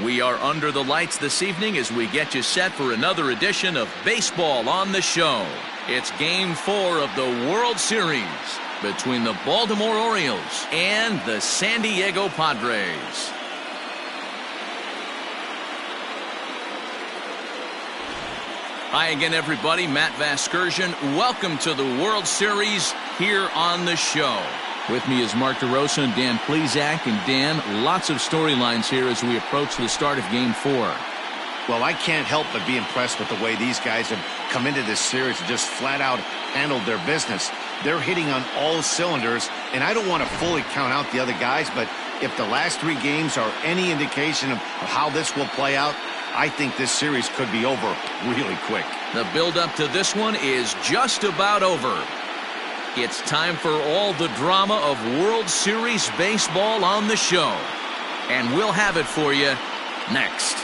We are under the lights this evening as we get you set for another edition of Baseball on the Show. It's Game 4 of the World Series between the Baltimore Orioles and the San Diego Padres. Hi again, everybody. Matt Vasgersian. Welcome to the World Series here on the show. With me is Mark DeRosa and Dan Plesac. And Dan, lots of storylines here as we approach the start of Game 4. Well, I can't help but be impressed with the way these guys have come into this series and just flat out handled their business. They're hitting on all cylinders, and I don't want to fully count out the other guys, but if the last 3 games are any indication of how this will play out, I think this series could be over really quick. The build-up to this one is just about over. It's time for all the drama of World Series baseball on the show. And we'll have it for you next.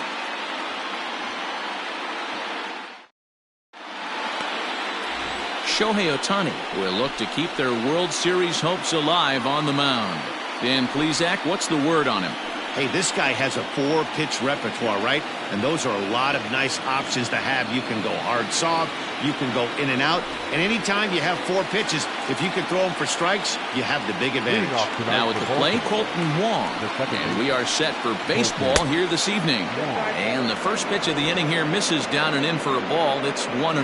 Shohei Ohtani will look to keep their World Series hopes alive on the mound. Dan Plesac, what's the word on him? Hey, this guy has a 4-pitch repertoire, right? And those are a lot of nice options to have. You can go hard soft, you can go in and out, and anytime you have 4 pitches, if you can throw them for strikes, you have the big advantage. Now at the plate, Colton Wong. And we are set for baseball here this evening. And the first pitch of the inning here misses down and in for a ball. It's 1-0.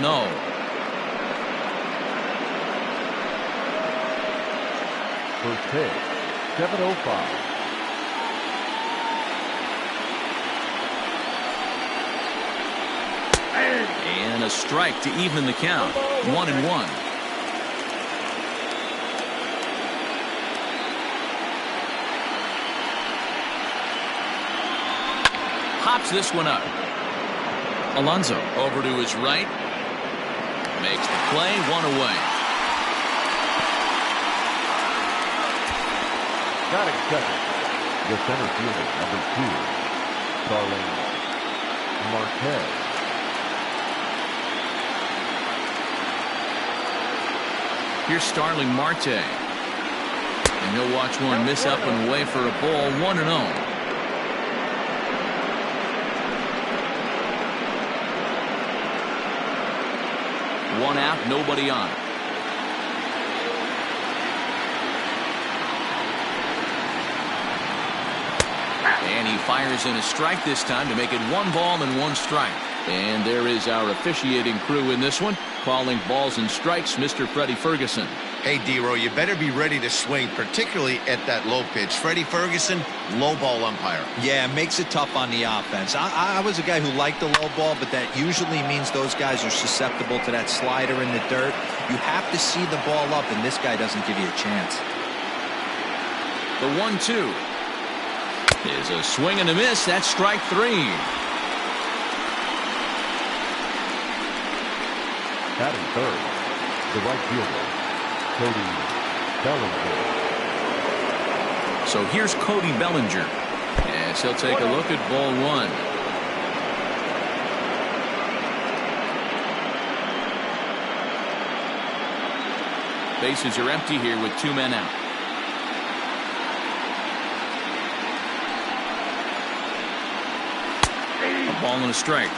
First pitch, 7:05. And a strike to even the count. 1-1. Pops this one up. Alonso over to his right. Makes the play, 1 away. Batting second, the center fielder, number 2, Starling Marquez. Here's Starling Marte. And he'll watch one miss up and away for a ball. 1-0. One out, nobody on. And he fires in a strike this time to make it 1 ball and 1 strike. And there is our officiating crew in this one, calling balls and strikes, Mr. Freddie Ferguson. Hey, D-Row, you better be ready to swing, particularly at that low pitch. Freddie Ferguson, low ball umpire. Yeah, makes it tough on the offense. I was a guy who liked the low ball, but that usually means those guys are susceptible to that slider in the dirt. You have to see the ball up, and this guy doesn't give you a chance. The 1-2 is a swing and a miss. That's strike 3. Batting third, the right fielder, Cody Bellinger. So here's Cody Bellinger. Yes, he'll take a look at ball 1. Bases are empty here with 2 men out. A ball and a strike.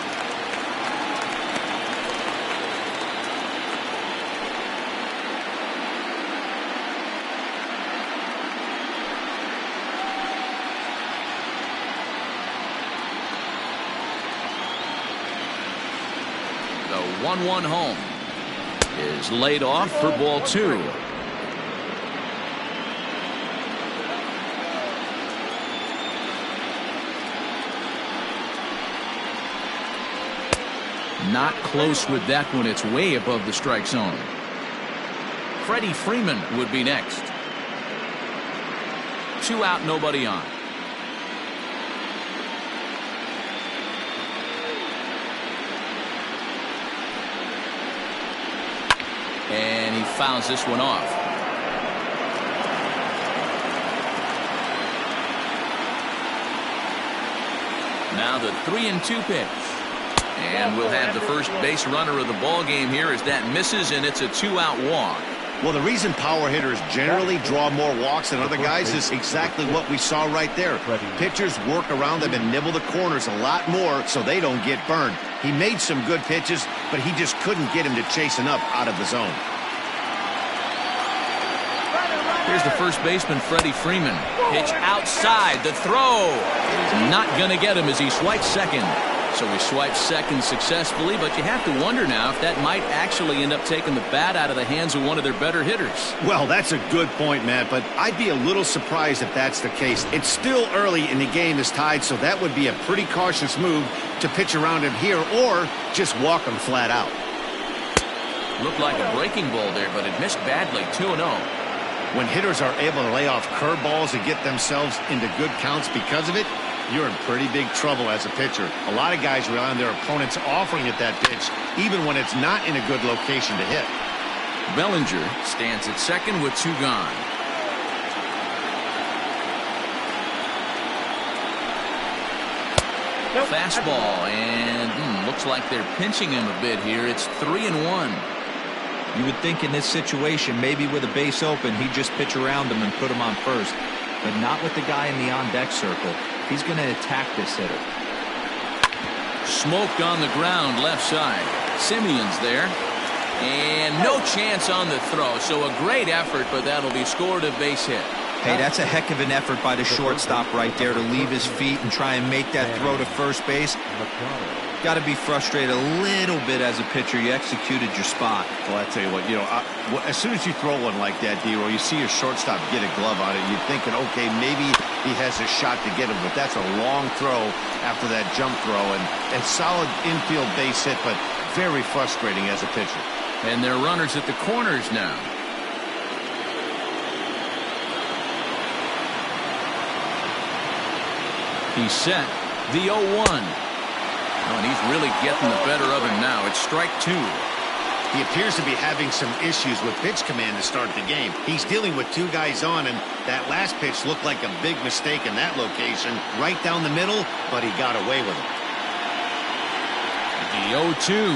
The 1-1 home is laid off for ball 2. Not close with that one. It's way above the strike zone. Freddie Freeman would be next. 2 out, nobody on. And he fouls this one off. Now the 3-2 pitch. And we'll have the first base runner of the ball game here as that misses, and it's a 2-out walk. Well, the reason power hitters generally draw more walks than other guys is exactly what we saw right there. Pitchers work around them and nibble the corners a lot more so they don't get burned. He made some good pitches, but he just couldn't get him to chasing up out of the zone. Here's the first baseman, Freddie Freeman. Pitch outside. The throw. Not going to get him as he swipes second. So he swipes second successfully, but you have to wonder now if that might actually end up taking the bat out of the hands of one of their better hitters. Well, that's a good point, Matt, but I'd be a little surprised if that's the case. It's still early and the game is tied, so that would be a pretty cautious move to pitch around him here or just walk him flat out. Looked like a breaking ball there, but it missed badly. 2-0. When hitters are able to lay off curveballs and get themselves into good counts because of it, you're in pretty big trouble as a pitcher. A lot of guys rely on their opponents offering it that pitch, even when it's not in a good location to hit. Bellinger stands at second with 2 gone. Fastball, and looks like they're pinching him a bit here. It's 3-1. You would think in this situation, maybe with a base open, he'd just pitch around him and put him on first. But not with the guy in the on-deck circle. He's going to attack this hitter. Smoked on the ground left side. Simeon's there. And no chance on the throw. So a great effort, but that'll be scored a base hit. Hey, that's a heck of an effort by the shortstop right there to leave his feet and try and make that throw to first base. Got to be frustrated a little bit as a pitcher. You executed your spot. Well, I tell you what, as soon as you throw one like that, D-Roll, you see your shortstop get a glove on it. You're thinking, okay, maybe he has a shot to get him, but that's a long throw after that jump throw and solid infield base hit, but very frustrating as a pitcher. And they're runners at the corners now. He's set. The 0-1. Oh, and he's really getting the better of him now. It's strike 2. He appears to be having some issues with pitch command to start the game. He's dealing with 2 guys on, and that last pitch looked like a big mistake in that location. Right down the middle, but he got away with it. The 0-2.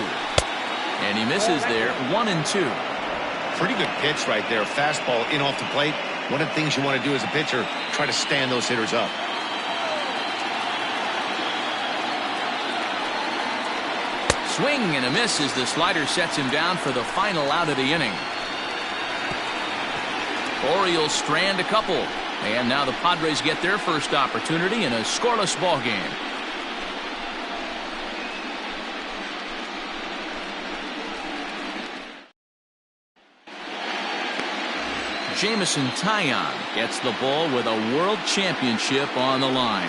And he misses there. 1-2. Pretty good pitch right there. Fastball in off the plate. One of the things you want to do as a pitcher, try to stand those hitters up. Swing and a miss as the slider sets him down for the final out of the inning. Orioles strand a couple. And now the Padres get their first opportunity in a scoreless ball game. Jamison Taillon gets the ball with a world championship on the line.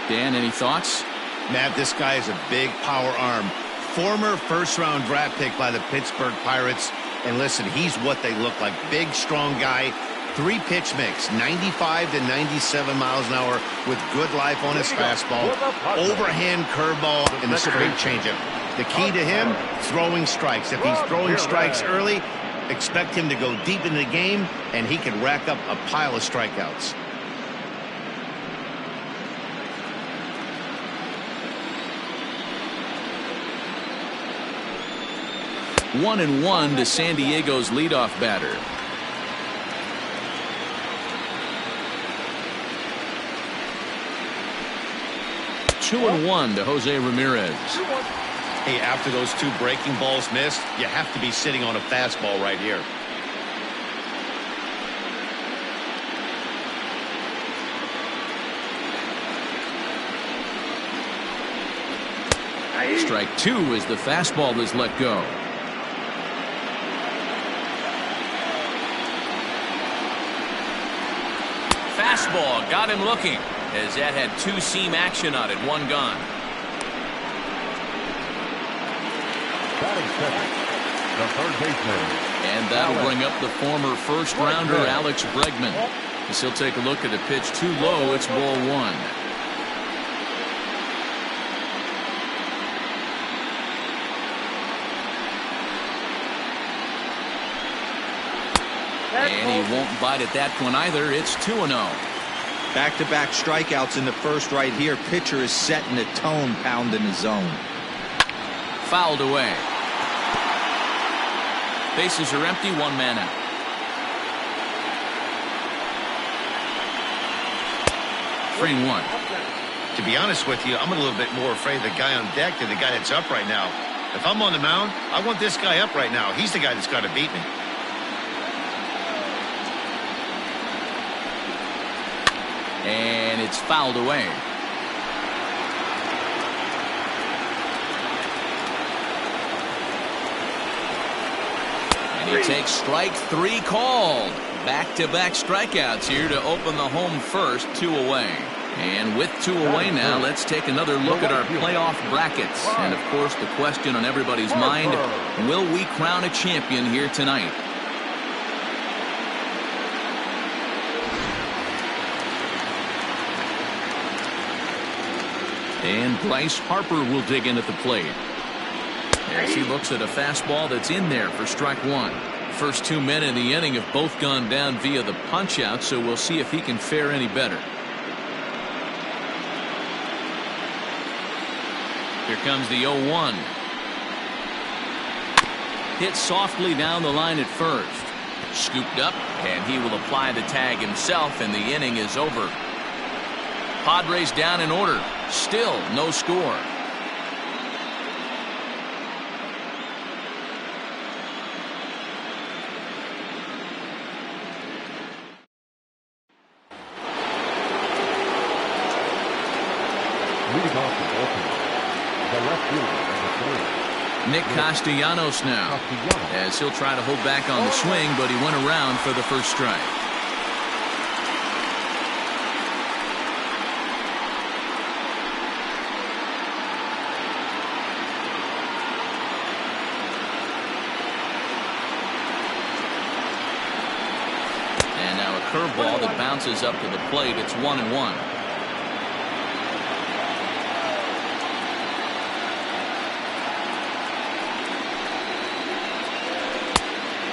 Dan, any thoughts? Matt, this guy is a big power arm. Former first-round draft pick by the Pittsburgh Pirates. And listen, he's what they look like. Big, strong guy. 3-pitch mix, 95 to 97 miles an hour with good life on his fastball. Overhand curveball and the straight changeup. The key to him, throwing strikes. If he's throwing strikes early, expect him to go deep into the game, and he can rack up a pile of strikeouts. One and one to San Diego's leadoff batter. Two and one to Jose Ramirez. Hey, after those 2 breaking balls missed, you have to be sitting on a fastball right here. Strike 2 as the fastball is let go. Fastball got him looking as that had 2-seam action on it. 1 gone. Batting second, the third baseman. And that'll bring up the former first-rounder Alex Bregman. As he'll take a look at a pitch too low. It's ball 1. And he won't bite at that one either. It's 2-0. Back-to-back strikeouts in the first right here. Pitcher is setting the tone, pounding the zone. Fouled away. Bases are empty. 1 man out. 3-1. To be honest with you, I'm a little bit more afraid of the guy on deck than the guy that's up right now. If I'm on the mound, I want this guy up right now. He's the guy that's got to beat me. And it's fouled away. And he takes strike 3 called. Back-to-back strikeouts here to open the home first, 2 away. And with 2 away now, let's take another look at our playoff brackets. And, of course, the question on everybody's mind, will we crown a champion here tonight? And Bryce Harper will dig in at the plate. As he looks at a fastball that's in there for strike 1. First 2 men in the inning have both gone down via the punch-out, so we'll see if he can fare any better. Here comes the 0-1. Hit softly down the line at first. Scooped up, and he will apply the tag himself, and the inning is over. Padres down in order. Still no score. Leading off the Baltimore, the left fielder, number 3. Nick Castellanos now, as he'll try to hold back on the swing, but he went around for the first strike. And now a curveball that bounces up to the plate. It's 1-1.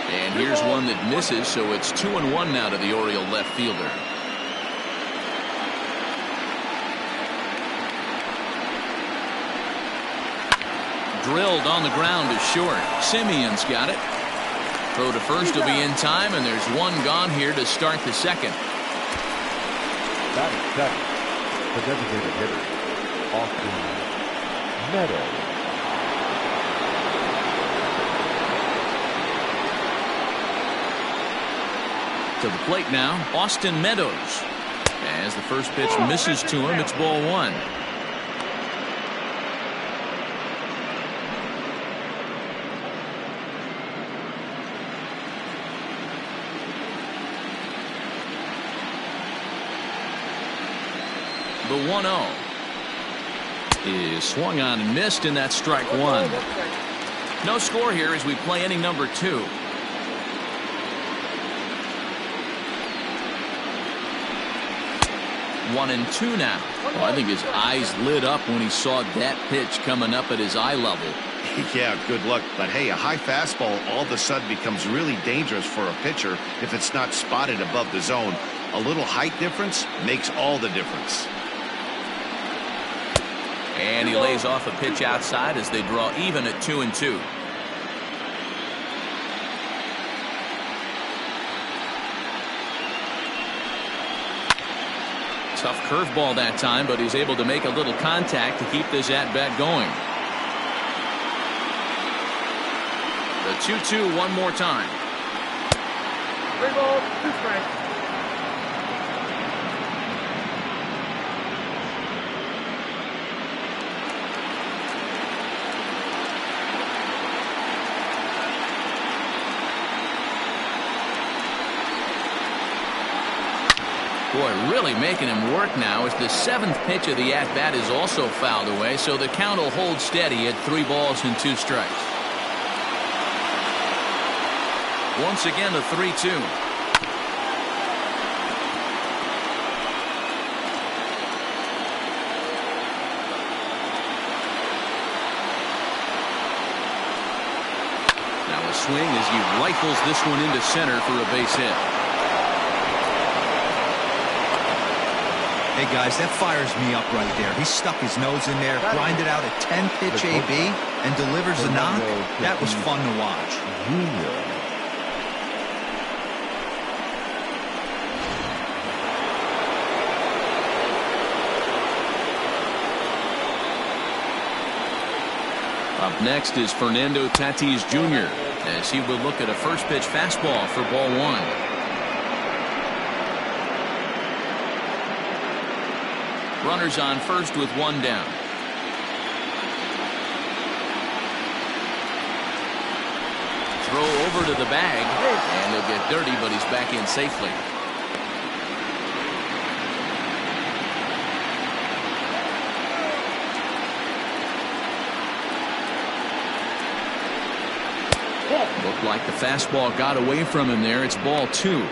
And here's one that misses, so it's 2-1 now to the Oriole left fielder. Drilled on the ground to short. Simeon's got it. Throw to first will be in time, and there's one gone here to start the second. That is second. The designated hitter, Austin Meadows. To the plate now, Austin Meadows. As the first pitch misses to him, it's ball 1. The 1-0 is swung on and missed, and that's strike 1. No score here as we play inning number 2. 1-2 now. Well, I think his eyes lit up when he saw that pitch coming up at his eye level. Yeah, good luck. But hey, a high fastball all of a sudden becomes really dangerous for a pitcher if it's not spotted above the zone. A little height difference makes all the difference. And he lays off a pitch outside as they draw even at 2-2. Tough curveball that time, but he's able to make a little contact to keep this at-bat going. The 2-2 one more time. 3 balls, 2 strikes. Boy, really making him work now as the 7th pitch of the at-bat is also fouled away, so the count will hold steady at 3 balls and 2 strikes. Once again, the 3-2. Now a swing as he rifles this one into center for a base hit. Hey, guys, that fires me up right there. He stuck his nose in there, grinded out a 10-pitch AB, and delivers the knock. That was fun to watch. Up next is Fernando Tatis Jr. as he will look at a first pitch fastball for ball one. Runners on first with one down. Throw over to the bag, and he'll get dirty, but he's back in safely. Looked like the fastball got away from him there. It's ball two.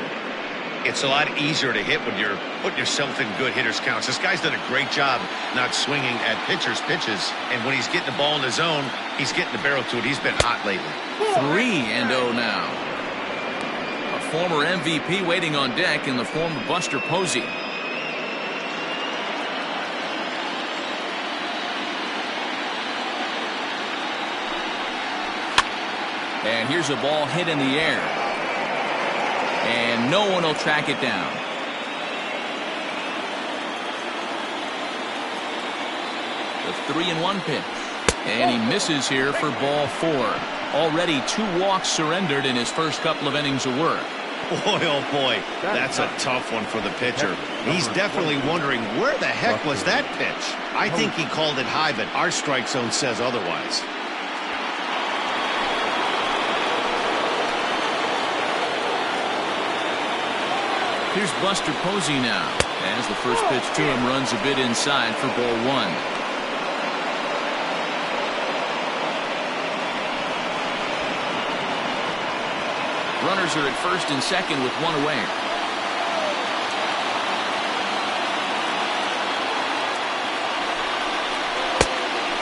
It's a lot easier to hit when you're putting yourself in good hitters counts. This guy's done a great job not swinging at pitchers' pitches. And when he's getting the ball in the zone, he's getting the barrel to it. He's been hot lately. 3-0 now. A former MVP waiting on deck in the form of Buster Posey. And here's a ball hit in the air. And no one will track it down. The 3-1 pitch. And he misses here for ball four. Already 2 walks surrendered in his first couple of innings of work. Boy, oh boy, that's a tough one for the pitcher. He's definitely wondering where the heck was that pitch. I think he called it high, but our strike zone says otherwise. Here's Buster Posey now, as the first pitch to him runs a bit inside for ball one. Runners are at first and second with one away.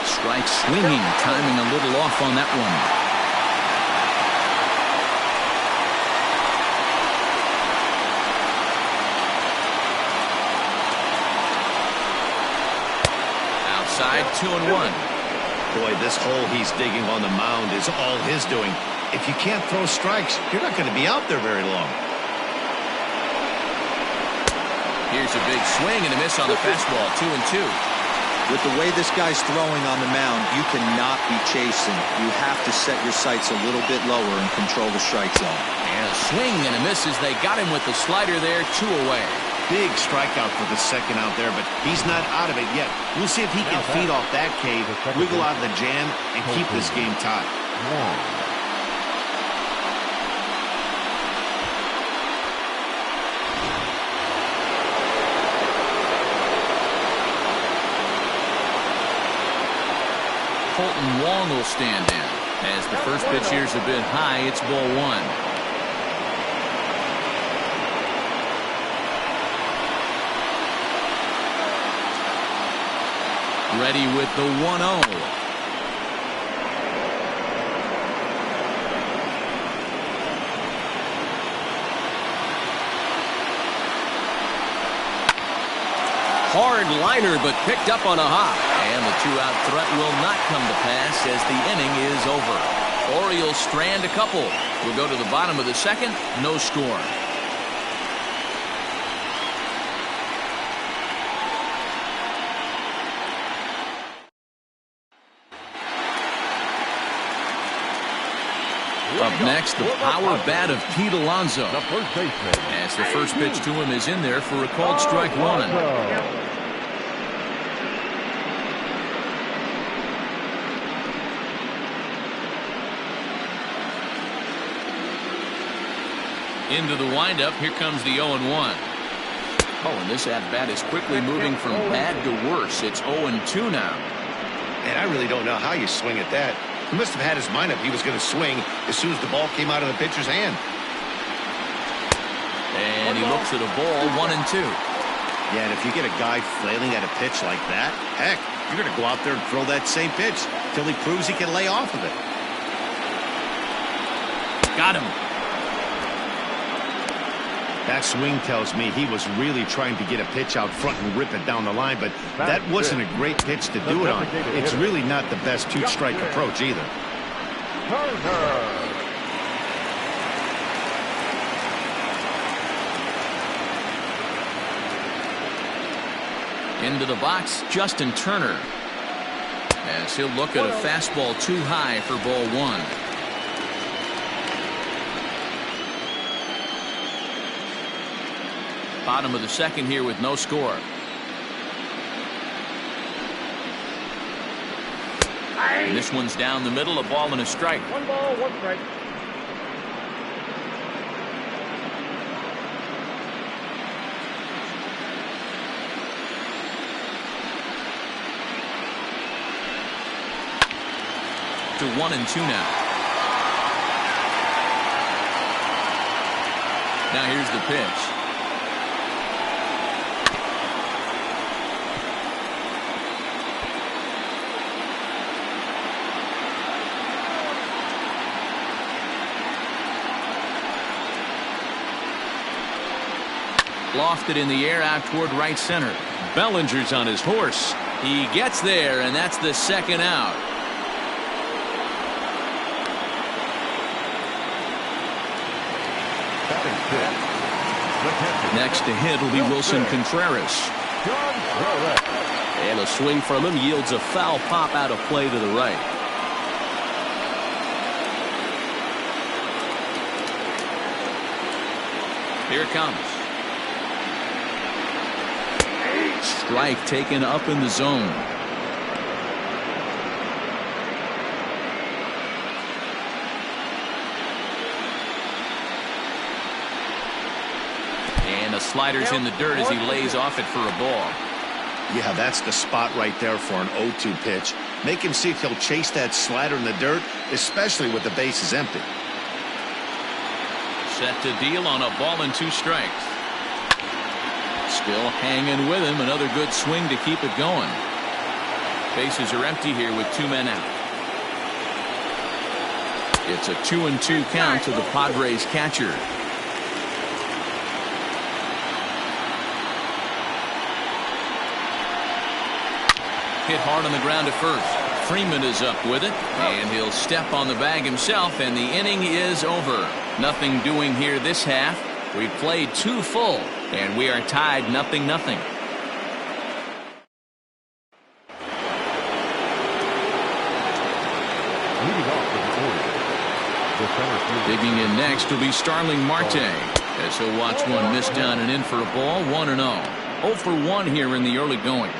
Strike swinging, timing a little off on that one. Outside, 2-1. Boy, this hole he's digging on the mound is all his doing. If you can't throw strikes, you're not going to be out there very long. Here's a big swing and a miss on the fastball. 2-2. With the way this guy's throwing on the mound, you cannot be chasing. You have to set your sights a little bit lower and control the strike zone. And a swing and a miss as they got him with the slider there. 2 away. Big strikeout for the second out there, but he's not out of it yet. We'll see if he can feed off that cave, wiggle out of the jam, and keep this game tied. Colton Wong will stand in. As the first pitch here's a bit high, it's ball one. Ready with the 1-0. Hard liner, but picked up on a hop. And the 2-out threat will not come to pass as the inning is over. Orioles strand a couple. We'll go to the bottom of the second. No score. Up next, the power bat of Pete Alonso. The first baseman. As the first pitch to him is in there for a called strike one. Into the windup, here comes the 0-1. Oh, and this at-bat is quickly moving from bad to worse. It's 0-2 now. And I really don't know how you swing at that. He must have had his mind up he was going to swing as soon as the ball came out of the pitcher's hand. And he looks at a ball, 1-2. Yeah, and if you get a guy flailing at a pitch like that, heck, you're going to go out there and throw that same pitch till he proves he can lay off of it. Got him. That swing tells me he was really trying to get a pitch out front and rip it down the line, but that wasn't a great pitch to do it on. It's really not the best two-strike approach either. Into the box, Justin Turner. As he'll look at a fastball too high for ball one. Bottom of the second here with no score. And this one's down the middle, a ball and a strike. 1 ball, 1 strike. To 1-2 now. Now here's the pitch. Lofted in the air out toward right center. Bellinger's on his horse. He gets there, and that's the second out. Next to hit will be Wilson Contreras. And a swing from him yields a foul pop out of play to the right. Here it comes. Strike taken up in the zone. And the slider's in the dirt as he lays off it for a ball. Yeah, that's the spot right there for an 0-2 pitch. Make him see if he'll chase that slider in the dirt, especially with the bases empty. Set to deal on a ball and 2 strikes. Still hanging with him. Another good swing to keep it going. Bases are empty here with 2 men out. It's a 2-2 count to the Padres catcher. Hit hard on the ground at first. Freeman is up with it, and he'll step on the bag himself, and the inning is over. Nothing doing here this half. We've played 2 full, and we are tied 0-0. Digging in next will be Starling Marte, as he'll watch one miss down and in for a ball. 1-0. 0 for 1 here in the early going.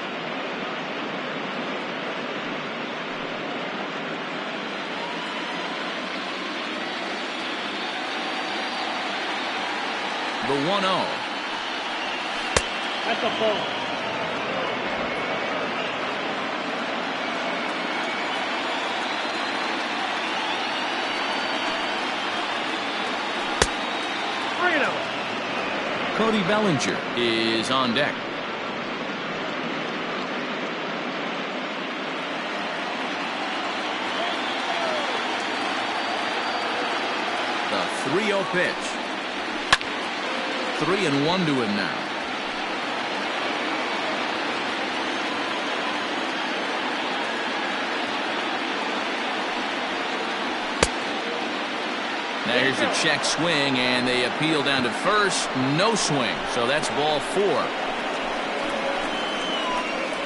The 1-0. That's a ball. Cody Bellinger is on deck. The 3-0 pitch. 3-1 to him now. Now here's a check swing, and they appeal down to first. No swing, so that's ball 4.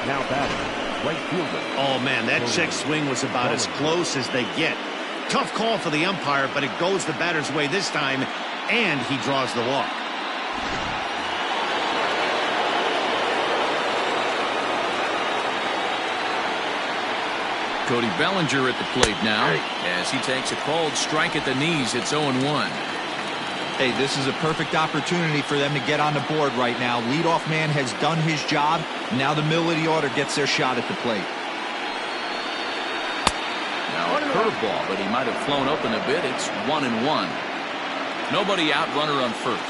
Now batting, right fielder. Oh, man, that check swing was about as close as they get. Tough call for the umpire, but it goes the batter's way this time, and he draws the walk. Cody Bellinger at the plate now as he takes a cold strike at the knees. It's 0-1. Hey, this is a perfect opportunity for them to get on the board right now. Leadoff man has done his job. Now the middle of the order gets their shot at the plate. Now a curveball, but he might have flown open a bit. It's 1-1. Nobody out, runner on first.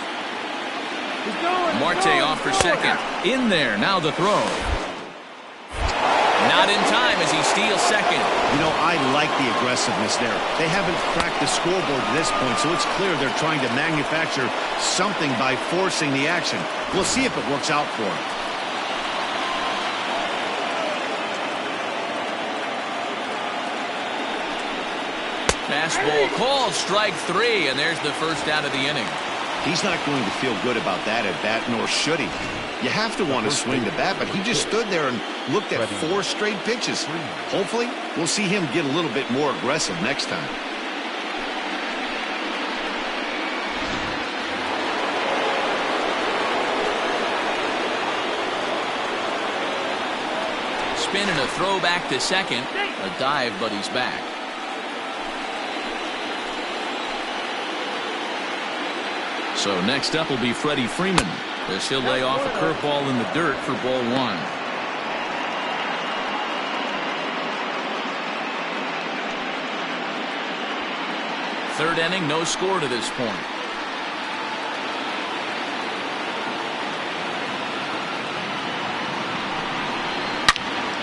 Marte off for second. In there, now the throw. Not in time as he steals second. You know, I like the aggressiveness there. They haven't cracked the scoreboard to this point, so it's clear they're trying to manufacture something by forcing the action. We'll see if it works out for them. Fastball called, strike 3, and there's the first out of the inning. He's not going to feel good about that at bat, nor should he. You have to want to swing the bat, but he just stood there and looked at 4 straight pitches. Hopefully, we'll see him get a little bit more aggressive next time. Spin and a throw back to second. A dive, but he's back. So next up will be Freddie Freeman, as he'll lay off a curveball in the dirt for ball 1. Third inning, no score to this point.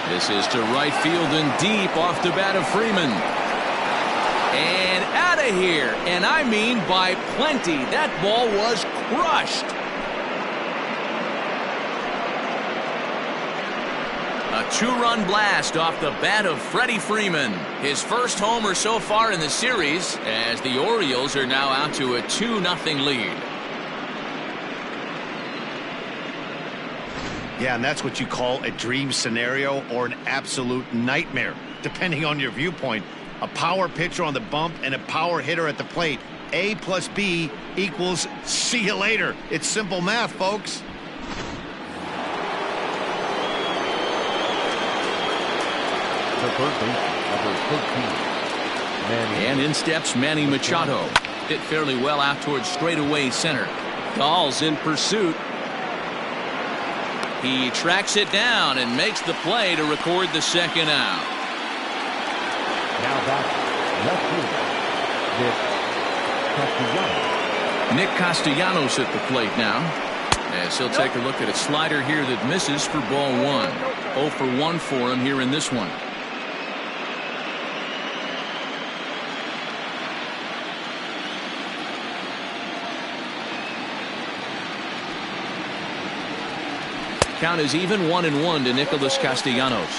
This is to right field and deep off the bat of Freeman. And out of here. And I mean by plenty. That ball was crushed. A 2-run blast off the bat of Freddie Freeman. His first homer so far in the series, as the Orioles are now out to a 2-0 lead. Yeah, and that's what you call a dream scenario or an absolute nightmare, depending on your viewpoint. A power pitcher on the bump and a power hitter at the plate. A plus B equals see you later. It's simple math, folks. The third baseman, number 13. And in steps Manny Machado. Hit fairly well out towards straightaway center. Dahl's in pursuit. He tracks it down and makes the play to record the second out. Now back, left fielder, Nick Castellanos at the plate now, as he'll take a look at a slider here that misses for ball 1. 0 for 1 for him here in this one. Count is even 1-1 to Nicholas Castellanos.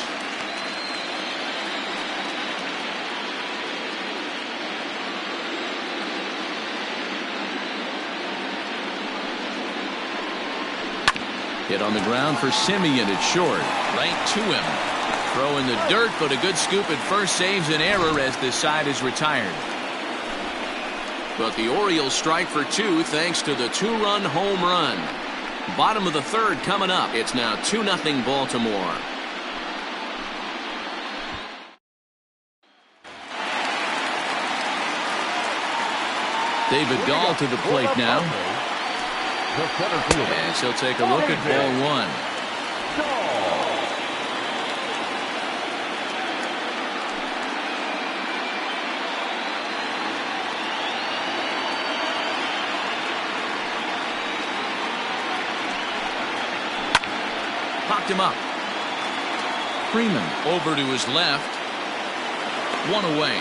Hit on the ground for Simeon at short. Right to him. Throw in the dirt, but a good scoop at first saves an error as the side is retired. But the Orioles strike for 2 thanks to the 2-run home run. Bottom of the third coming up. It's now 2-0 Baltimore. David Dahl to the plate now. As he'll take a look at ball 1. Popped him up. Freeman over to his left. 1 away.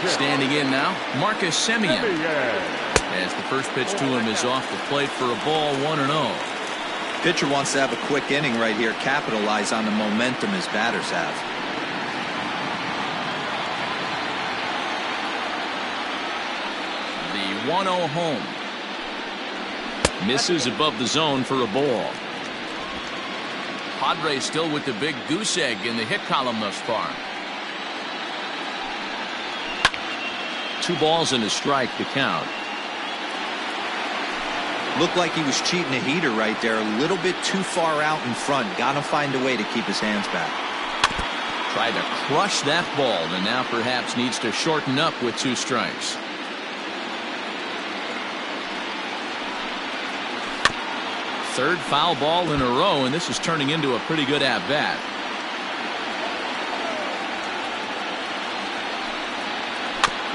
Standing in now, Marcus Semien. As the first pitch to him is off the plate for a ball, 1-0. Pitcher wants to have a quick inning right here, capitalize on the momentum his batters have. The 1-0 home. Misses above the zone for a ball. Padres still with the big goose egg in the hit column thus far. 2 balls and a strike to count. Looked like he was cheating a heater right there. A little bit too far out in front. Got to find a way to keep his hands back. Tried to crush that ball and now perhaps needs to shorten up with 2 strikes. Third foul ball in a row, and this is turning into a pretty good at-bat.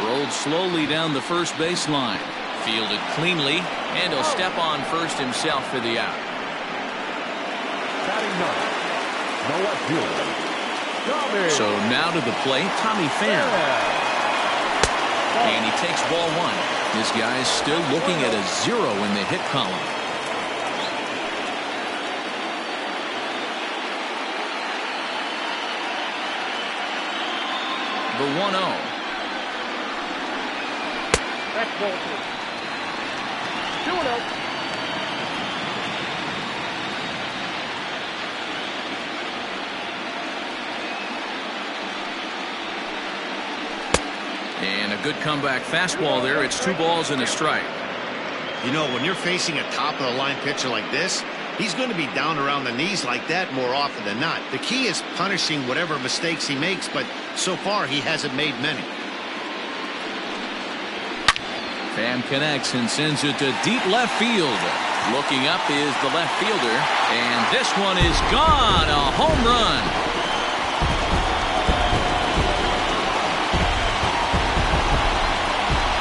Rolled slowly down the first baseline. Fielded cleanly, and he'll step on first himself for the out. So now to the plate, Tommy Pham. And he takes ball 1. This guy's still looking at a 0 in the hit column. The 1-0. Back Baltimore. 2-0. And a good comeback fastball there. It's 2 balls and a strike. You know, when you're facing a top-of-the-line pitcher like this, he's going to be down around the knees like that more often than not. The key is punishing whatever mistakes he makes, but so far he hasn't made many. Pham connects and sends it to deep left field. Looking up is the left fielder, and this one is gone. A home run.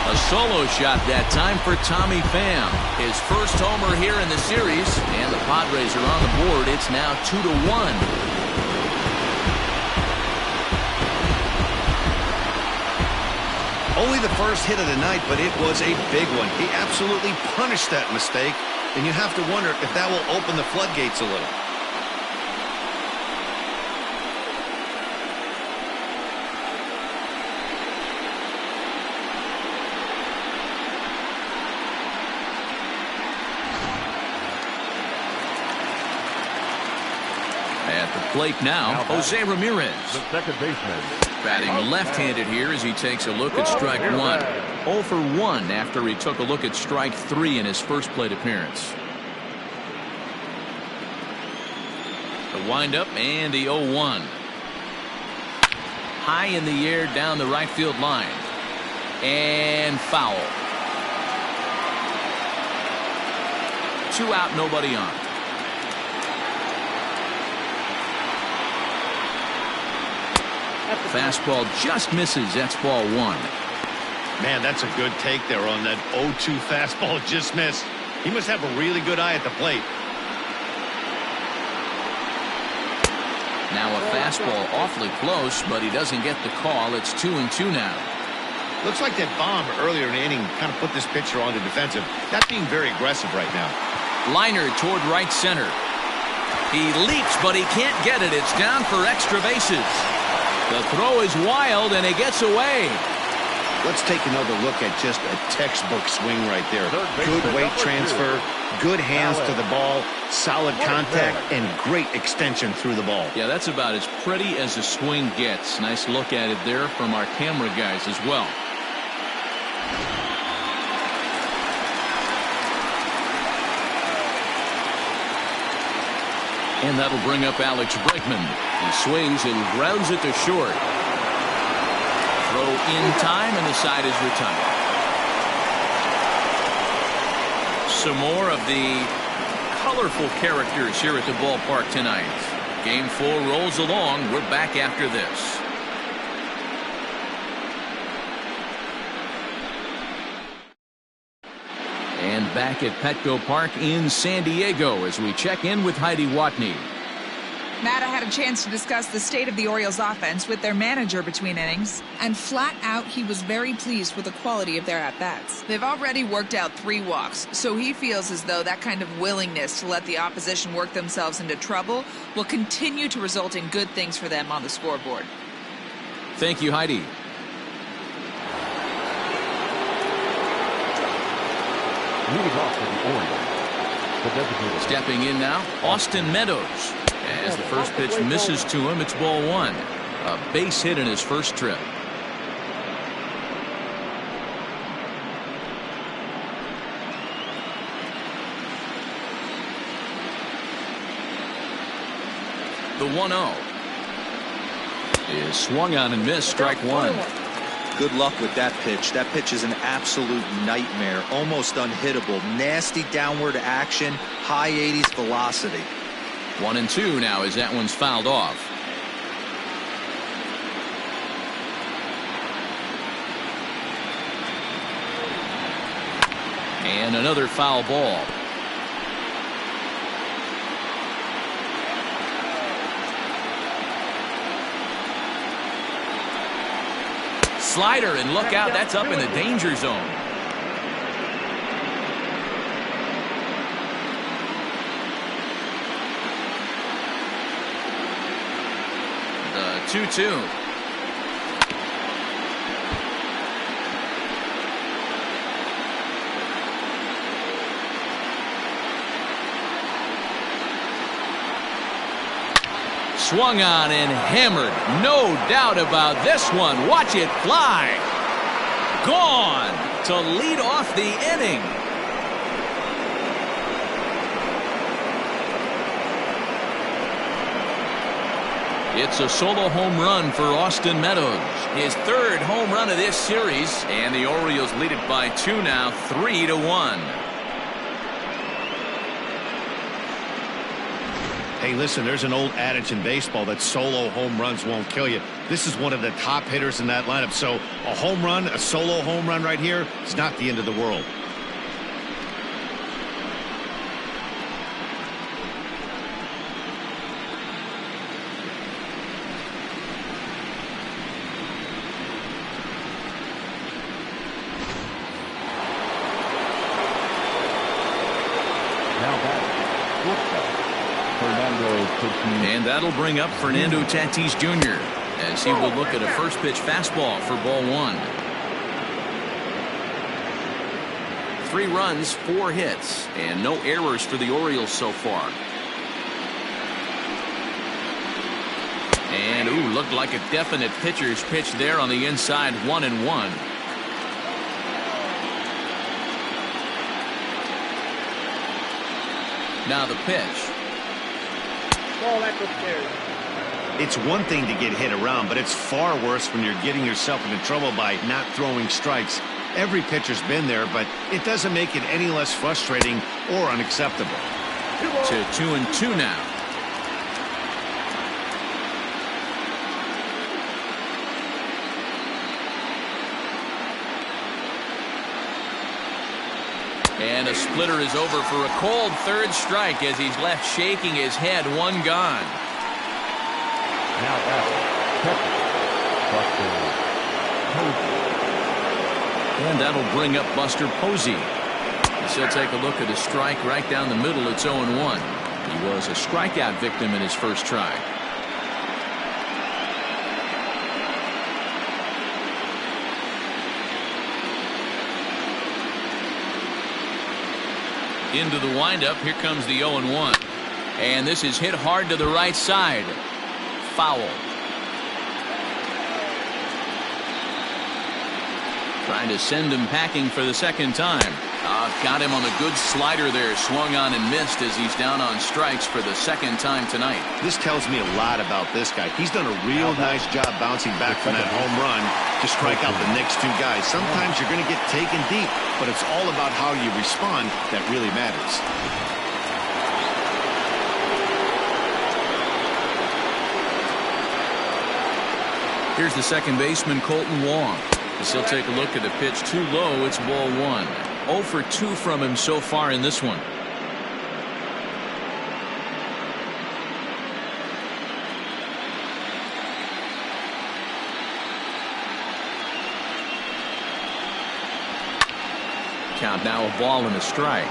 A solo shot that time for Tommy Pham. His first homer here in the series, and the Padres are on the board. It's now 2-1. Only the first hit of the night, but it was a big one. He absolutely punished that mistake, and you have to wonder if that will open the floodgates a little. At the plate now, Jose Ramirez. The second baseman. Batting left-handed here as he takes a look at strike 1. 0 for 1 after he took a look at strike 3 in his first plate appearance. The windup and the 0-1. High in the air down the right field line. And foul. 2 out, nobody on. Fastball just misses. That's ball 1. Man, that's a good take there on that 0-2 fastball just missed. He must have a really good eye at the plate. Now a fastball awfully close, but he doesn't get the call. It's 2-2 now. Looks like that bomb earlier in the inning kind of put this pitcher on the defensive. That's being very aggressive right now. Liner toward right center. He leaps, but he can't get it. It's down for extra bases. The throw is wild, and it gets away. Let's take another look at just a textbook swing right there. Good weight transfer, good hands to the ball, solid contact, and great extension through the ball. Yeah, that's about as pretty as a swing gets. Nice look at it there from our camera guys as well. And that'll bring up Alex Bregman. He swings and grounds it to short. Throw in time, and the side is retired. Some more of the colorful characters here at the ballpark tonight. Game 4 rolls along. We're back after this. And back at Petco Park in San Diego as we check in with Heidi Watney. Matt, I had a chance to discuss the state of the Orioles offense with their manager between innings, and flat out he was very pleased with the quality of their at-bats. They've already worked out 3 walks, so he feels as though that kind of willingness to let the opposition work themselves into trouble will continue to result in good things for them on the scoreboard. Thank you, Heidi. Leading off for the Orioles. The designated. Stepping in now, Austin Meadows. As the first pitch misses to him, it's ball 1. A base hit in his first trip. The 1-0 is swung on and missed. Strike 1. Good luck with that pitch. That pitch is an absolute nightmare. Almost unhittable. Nasty downward action. High 80s velocity. 1-2 now as that one's fouled off. And another foul ball. Slider, and look out, that's up in the danger zone. The 2-2. swung on and hammered. No doubt about this one. Watch it fly. Gone to lead off the inning. It's a solo home run for Austin Meadows. His third home run of this series, and the Orioles lead it by 2 now, 3-1. Hey, listen, there's an old adage in baseball that solo home runs won't kill you. This is one of the top hitters in that lineup, so a home run, a solo home run right here is not the end of the world. And that'll bring up Fernando Tatis Jr. as he will look at a first pitch fastball for ball 1. 3 runs, 4 hits, and no errors for the Orioles so far. And looked like a definite pitcher's pitch there on the inside, 1-1. Now the pitch. It's one thing to get hit around, but it's far worse when you're getting yourself into trouble by not throwing strikes. Every pitcher's been there, but it doesn't make it any less frustrating or unacceptable. To 2-2 now. And a splitter is over for a cold third strike as he's left shaking his head. 1 gone. Now And that'll bring up Buster Posey. So take a look at his strike right down the middle. It's 0-1. He was a strikeout victim in his first try. Into the windup. Here comes the 0-1. And this is hit hard to the right side. Foul. Trying to send him packing for the second time. Got him on a good slider there. Swung on and missed as he's down on strikes for the second time tonight. This tells me a lot about this guy. He's done a real nice job bouncing back from that home run to strike out the next 2 guys. Sometimes you're going to get taken deep, but it's all about how you respond that really matters. Here's the second baseman, Colton Wong. As he'll take a look at the pitch too low. It's ball 1. 0 for 2 from him so far in this one. Count now, a ball and a strike.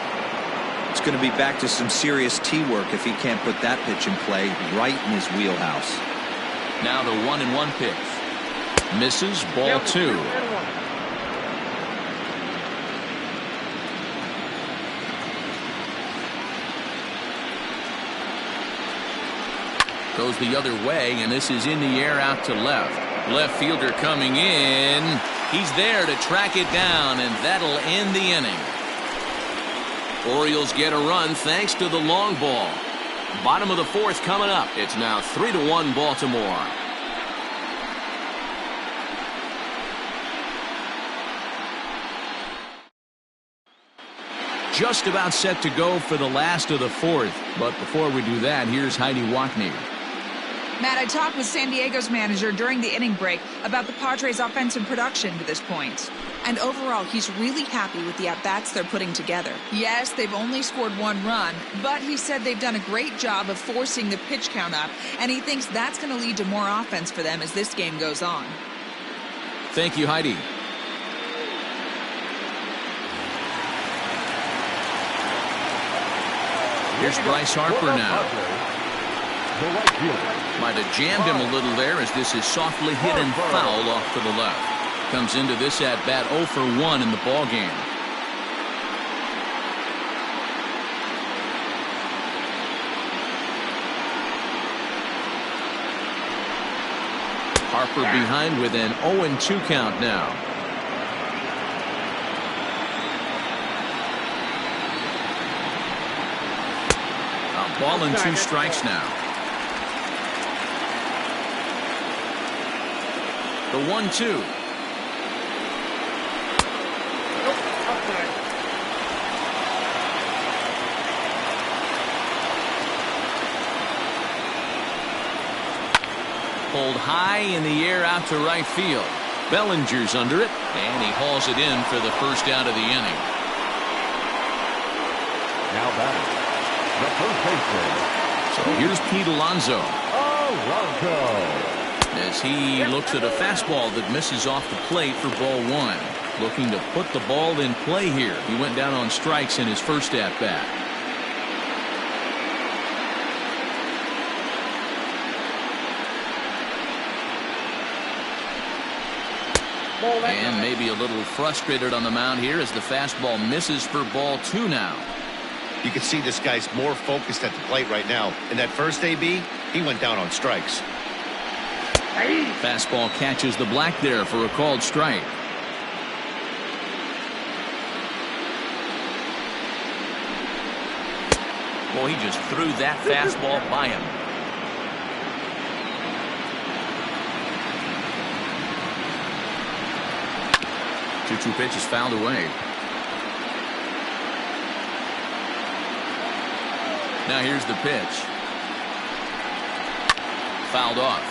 It's going to be back to some serious tee work if he can't put that pitch in play right in his wheelhouse. Now the 1-1 pitch. Misses, ball 2. Goes the other way, and this is in the air out to left. Left fielder coming in. He's there to track it down, and that'll end the inning. Orioles get a run thanks to the long ball. Bottom of the 4th coming up. It's now 3-1 Baltimore. Just about set to go for the last of the 4th. But before we do that, here's Heidi Watney. Matt, I talked with San Diego's manager during the inning break about the Padres' offensive production to this point. And overall, he's really happy with the at-bats they're putting together. Yes, they've only scored 1 run, but he said they've done a great job of forcing the pitch count up, and he thinks that's going to lead to more offense for them as this game goes on. Thank you, Heidi. Here's Bryce Harper now. Might have jammed him a little there as this is softly hit and foul off to the left. Comes into this at-bat 0 for 1 in the ball game. Harper behind with an 0-2 count now. A ball and 2 strikes now. The 1-2. Pulled high in the air out to right field. Bellinger's under it, and he hauls it in for the first out of the inning. Now batting, the first baseman. So here's Pete Alonso. Alonso. As he looks at a fastball that misses off the plate for ball 1. Looking to put the ball in play here. He went down on strikes in his first at-bat. And maybe a little frustrated on the mound here as the fastball misses for ball 2 now. You can see this guy's more focused at the plate right now. In that first AB, he went down on strikes. Fastball catches the black there for a called strike. Boy, he just threw that fastball by him. Two pitches fouled away. Now here's the pitch. Fouled off.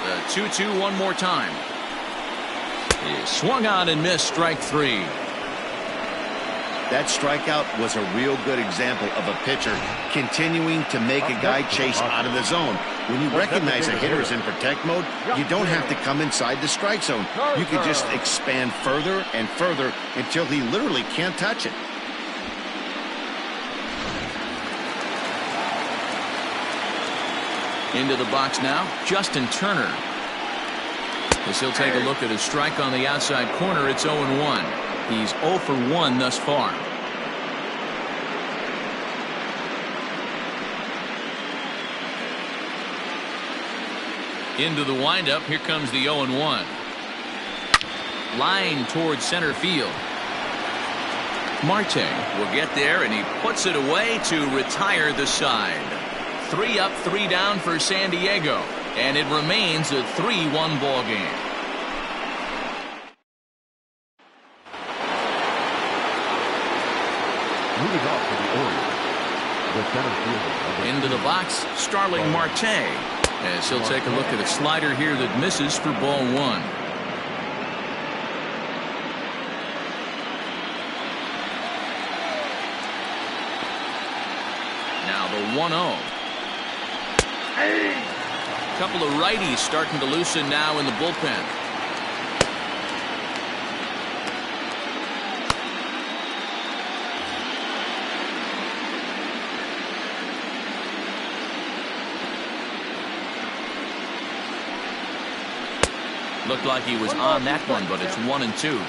The 2-2 one more time. He swung on and missed, strike 3. That strikeout was a real good example of a pitcher continuing to make a guy chase out of the zone. When you recognize a hitter is in protect mode, you don't have to come inside the strike zone. You can just expand further and further until he literally can't touch it. Into the box now, Justin Turner. As he'll take a look at his strike on the outside corner, it's 0-1. He's 0 for 1 thus far. Into the windup, here comes the 0-1. Line towards center field. Marte will get there, and he puts it away to retire the side. 3 up, 3 down for San Diego, and it remains a 3-1 ball game. Moving off to the Orioles, the center fielder. Into the box, Starling Marte. As he'll take a look at a slider here that misses for ball 1. Now the 1-0. A couple of righties starting to loosen now in the bullpen. Looked like he was on that one, but it's 1-2.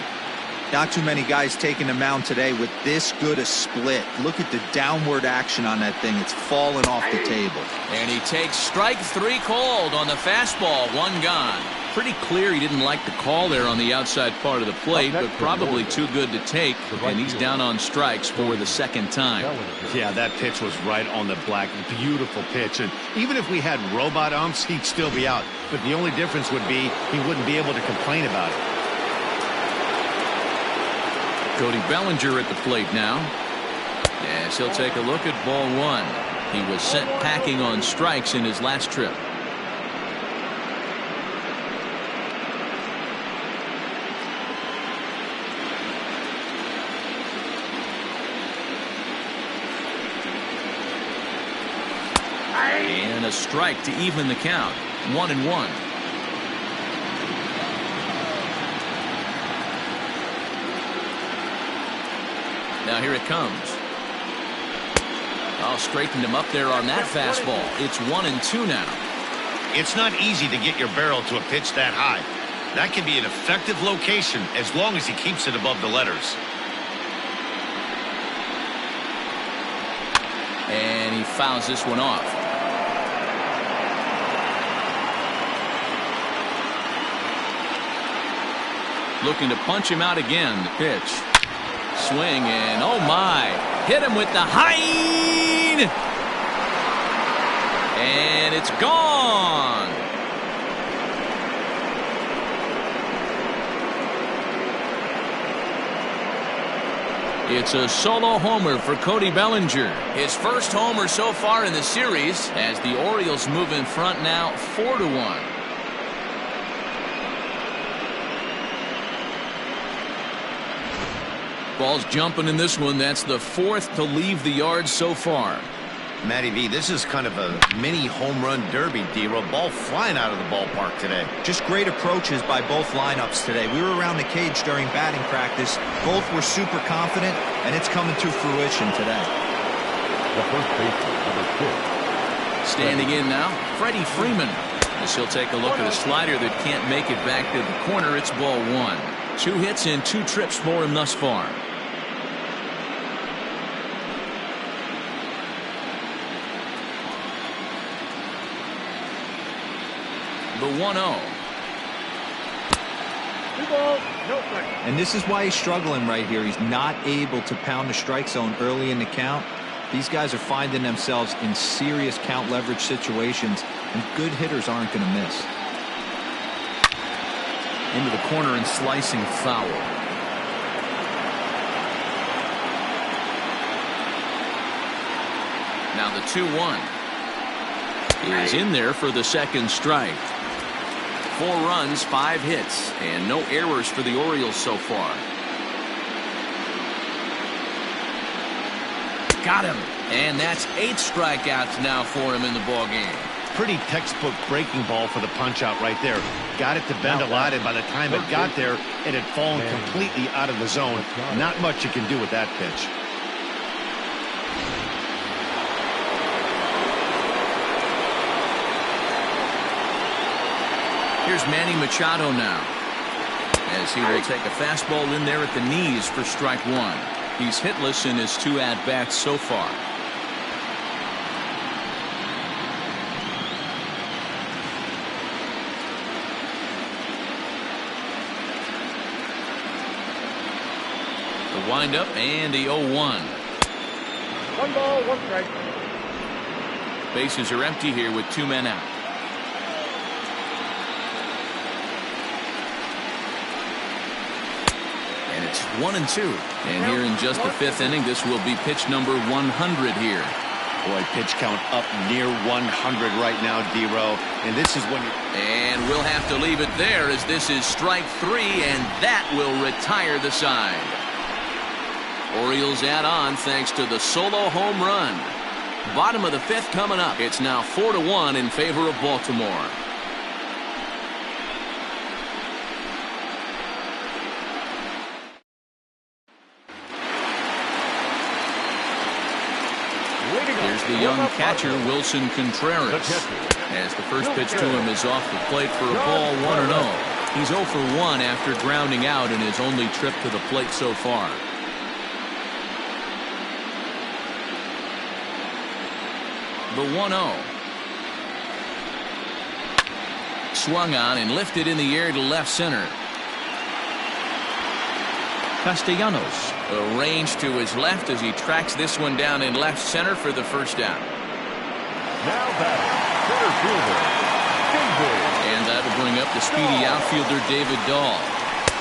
Not too many guys taking the mound today with this good a split. Look at the downward action on that thing. It's falling off the table. And he takes strike 3 called on the fastball. 1 gone. Pretty clear he didn't like the call there on the outside part of the plate, but probably too good to take, and he's down on strikes for the second time. Yeah, that pitch was right on the black. Beautiful pitch. And even if we had robot umps, he'd still be out. But the only difference would be he wouldn't be able to complain about it. Cody Bellinger at the plate now. Yes, he'll take a look at ball 1. He was sent packing on strikes in his last trip. And a strike to even the count. 1-1. Now here it comes. I'll straighten him up there on that fastball. It's 1-2 now. It's not easy to get your barrel to a pitch that high. That can be an effective location as long as he keeps it above the letters. And he fouls this one off. Looking to punch him out again. The pitch. Swing and oh my. Hit him with the hind. And it's gone. It's a solo homer for Cody Bellinger. His first homer so far in the series as the Orioles move in front now 4-1. Ball's jumping in this one. That's the fourth to leave the yard so far. Matty V, this is kind of a mini home run derby, D-Roll. Ball flying out of the ballpark today. Just great approaches by both lineups today. We were around the cage during batting practice. Both were super confident, and it's coming to fruition today. The first baseman, number 6. Standing in now, Freddie Freeman. As he'll take a look at a slider that can't make it back to the corner. It's ball one. 2 hits and 2 trips for him thus far. The 1-0. And this is why he's struggling right here. He's not able to pound the strike zone early in the count. These guys are finding themselves in serious count leverage situations, and good hitters aren't going to miss. Into the corner and slicing foul. Now the 2-1 is in there for the second strike. 4 runs, 5 hits, and no errors for the Orioles so far. Got him. And that's 8 strikeouts now for him in the ballgame. Pretty textbook breaking ball for the punch out right there. Got it to bend a lot, and by the time it got there, it had fallen completely out of the zone. Not much you can do with that pitch. Here's Manny Machado now, as he will take a fastball in there at the knees for strike 1. He's hitless in his 2 at-bats so far. The windup and the 0-1. 1 ball, 1 strike. Bases are empty here with 2 men out. And it's 1-2. And here in just the 5th inning, this will be pitch number 100 here. Boy, pitch count up near 100 right now, D-Row. And this is when you... And we'll have to leave it there as this is strike 3, and that will retire the side. Orioles add on thanks to the solo home run. Bottom of the 5th coming up. It's now 4-1 in favor of Baltimore. Here's the young catcher, Wilson Contreras. As the first pitch to him is off the plate for a ball, 1-0. He's 0 for 1 after grounding out in his only trip to the plate so far. The 1-0. Swung on and lifted in the air to left center. Castellanos arranged to his left as he tracks this one down in left center for the first out. Now batting, center fielder, David. And that'll bring up the speedy outfielder David Dahl.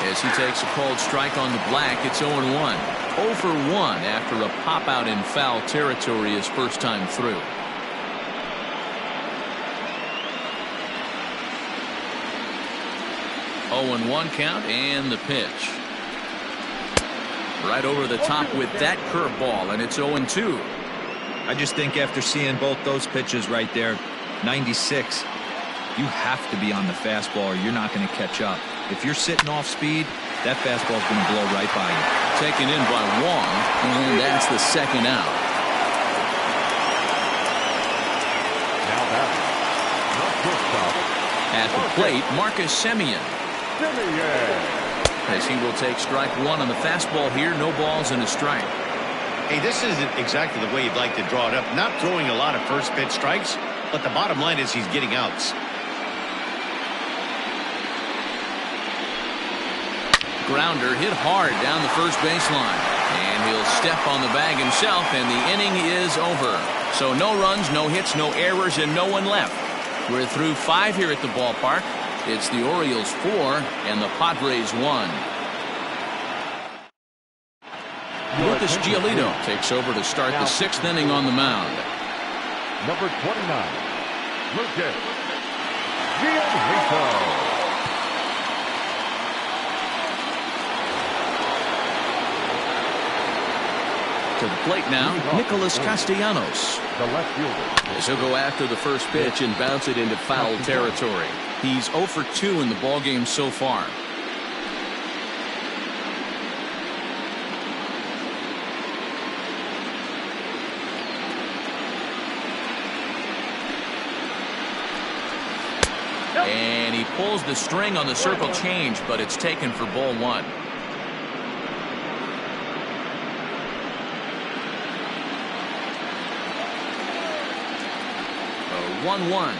As he takes a called strike on the black, it's 0-1. 0 for 1 after a pop out in foul territory his first time through. Oh, 0-1 count and the pitch. Right over the top with that curveball, and it's 0-2. I just think after seeing both those pitches right there, 96, you have to be on the fastball or you're not going to catch up. If you're sitting off speed, that fastball is going to blow right by you. Taken in by Wong, and that's the second out. Now batting, not shortstop. At the plate, Marcus Semien. Simeon. As he will take strike 1 on the fastball here, no balls and a strike. Hey, this isn't exactly the way you'd like to draw it up. Not throwing a lot of first pitch strikes, but the bottom line is he's getting outs. Grounder hit hard down the first baseline. And he'll step on the bag himself, and the inning is over. So no runs, no hits, no errors, and no one left. We're through 5 here at the ballpark. It's the Orioles 4 and the Padres 1. Lucas Giolito takes over to start the 6th inning on the mound. Number 29, Lucas Giolito. To the plate now, Nicholas Castellanos. The left fielder. As he'll go after the first pitch and bounce it into foul territory. He's 0 for 2 in the ballgame so far. And he pulls the string on the circle change, but it's taken for ball 1. 1-1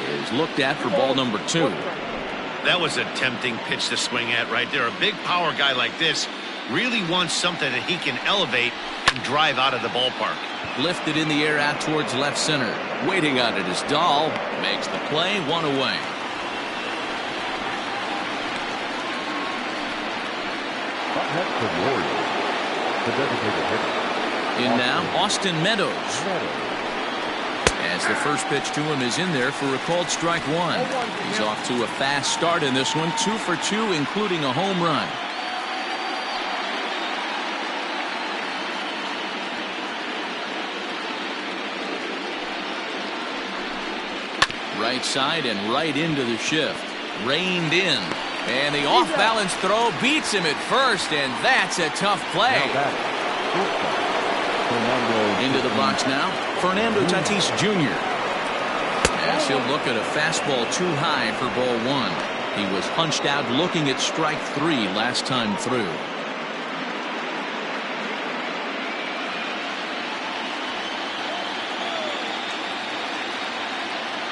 is looked at for ball number 2. That was a tempting pitch to swing at right there. A big power guy like this really wants something that he can elevate and drive out of the ballpark. Lifted in the air out towards left center. Waiting on it is Dahl. Makes the play, 1 away. Up next for the Orioles, the designated hitter. In now, Austin Meadows. As the first pitch to him is in there for a called strike 1. He's off to a fast start in this one, 2 for 2, including a home run. Right side and right into the shift. Reined in. And the off-balance throw beats him at first, and that's a tough play. Into the box now, Fernando Tatis Jr. As he'll look at a fastball too high for ball 1. He was hunched out looking at strike 3 last time through.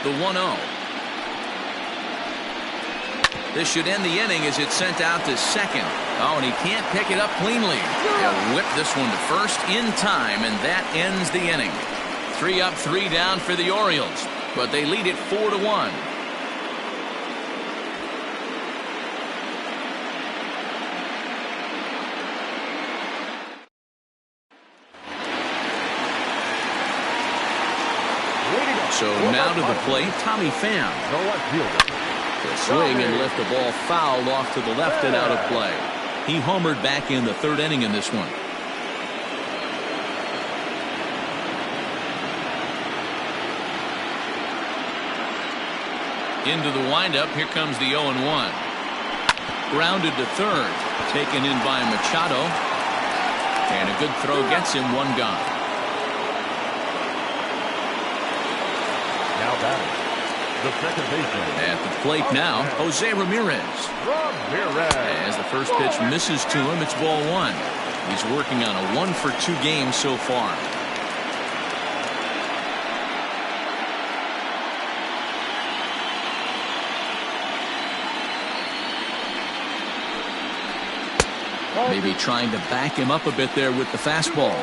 The 1-0. This should end the inning as it's sent out to second. Oh, and he can't pick it up cleanly. He'll whip this one to first in time, and that ends the inning. 3 up, 3 down for the Orioles, but they lead it 4-1. So now to the plate, Tommy Pham. The left fielder. To swing and lift the ball foul off to the left and out of play. He homered back in the 3rd inning in this one. Into the windup, here comes the 0-1. Grounded to third, taken in by Machado. And a good throw gets him 1 gone. Now batting, the second baseman. At the plate now, Jose Ramirez. As the first pitch misses to him, it's ball 1. He's working on a 1 for 2 game so far. Maybe trying to back him up a bit there with the fastball.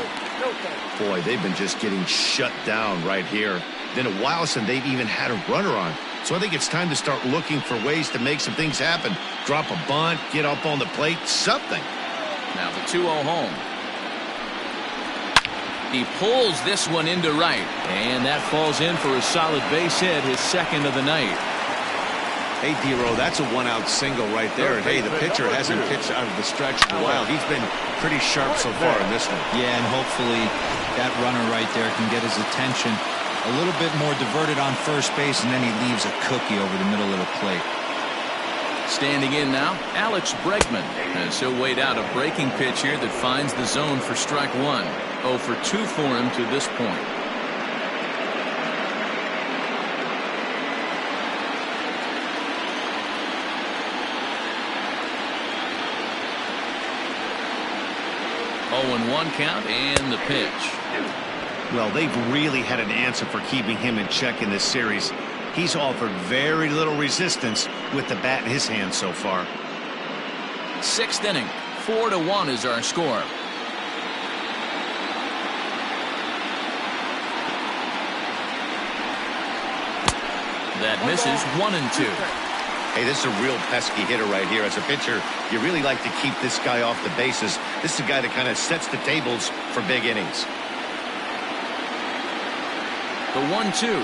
Boy, they've been just getting shut down right here. Been a while since they've even had a runner on. So I think it's time to start looking for ways to make some things happen. Drop a bunt, get up on the plate, something. Now the 2-0 home. He pulls this one into right. And that falls in for a solid base hit, his 2nd of the night. Hey, D-Row, that's a 1-out single right there. And, hey, the pitcher hasn't pitched out of the stretch in a while. He's been pretty sharp so far in this one. Yeah, and hopefully that runner right there can get his attention a little bit more diverted on first base, and then he leaves a cookie over the middle of the plate. Standing in now, Alex Bregman. As he'll wait out a breaking pitch here that finds the zone for strike 1. 0 for 2 for him to this point. 0-1 count and the pitch. Well, they've really had an answer for keeping him in check in this series. He's offered very little resistance with the bat in his hand so far. 6th inning, 4-1 is our score. That misses. 1-2. Hey, this is a real pesky hitter right here. As a pitcher, you really like to keep this guy off the bases. This is a guy that kind of sets the tables for big innings. The 1-2.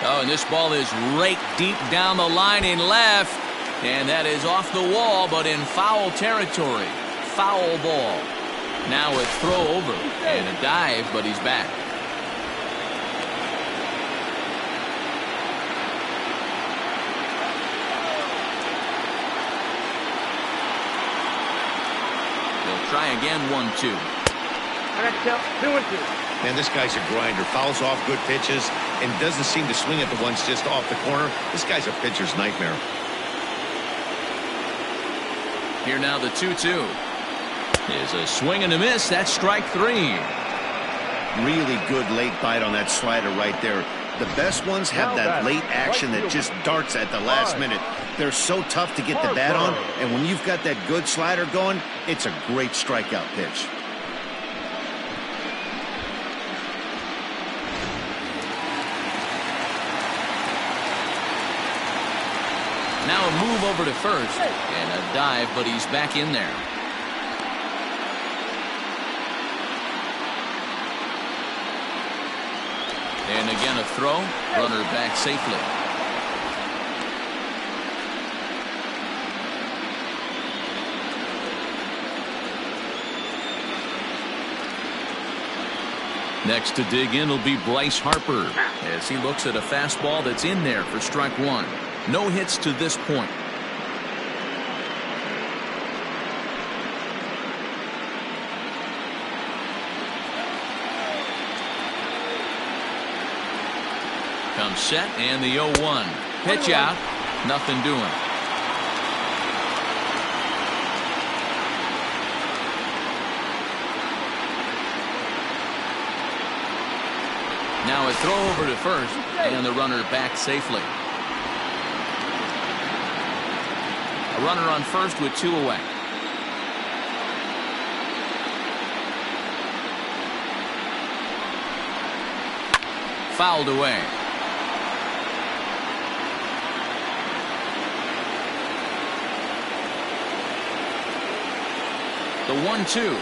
Oh, and this ball is raked deep down the line in left. And that is off the wall, but in foul territory. Foul ball. Now a throw over and a dive, but he's back. They'll try again. 1-2. I got to count 2-2. Man, this guy's a grinder. Fouls off good pitches and doesn't seem to swing at the ones just off the corner. This guy's a pitcher's nightmare. Here now the 2-2. Is a swing and a miss. That's strike 3. Really good late bite on that slider right there. The best ones have that late action that just darts at the last minute. They're so tough to get the bat on, and when you've got that good slider going, it's a great strikeout pitch. Now a move over to first and a dive, but he's back in there. And again a throw. Runner back safely. Next to dig in will be Bryce Harper as he looks at a fastball that's in there for strike 1. No hits to this point. Comes set and the 0-1. Pitch out. Nothing doing. Now a throw over to first and the runner back safely. A runner on first with 2 away. Fouled away. The 1-2.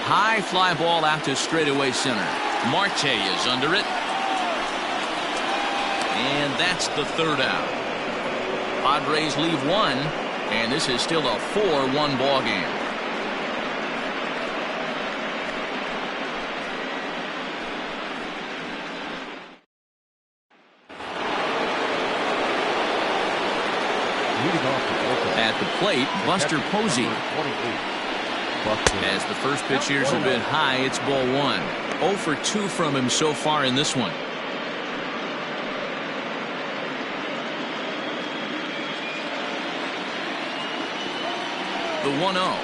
High fly ball out to straightaway center. Marte is under it. And that's the 3rd out. Padres leave 1, and this is still a 4-1 ball game. At the plate, Buster Posey. As the first pitch here's a bit high, it's ball 1. 0 for 2 from him so far in this one. The 1-0.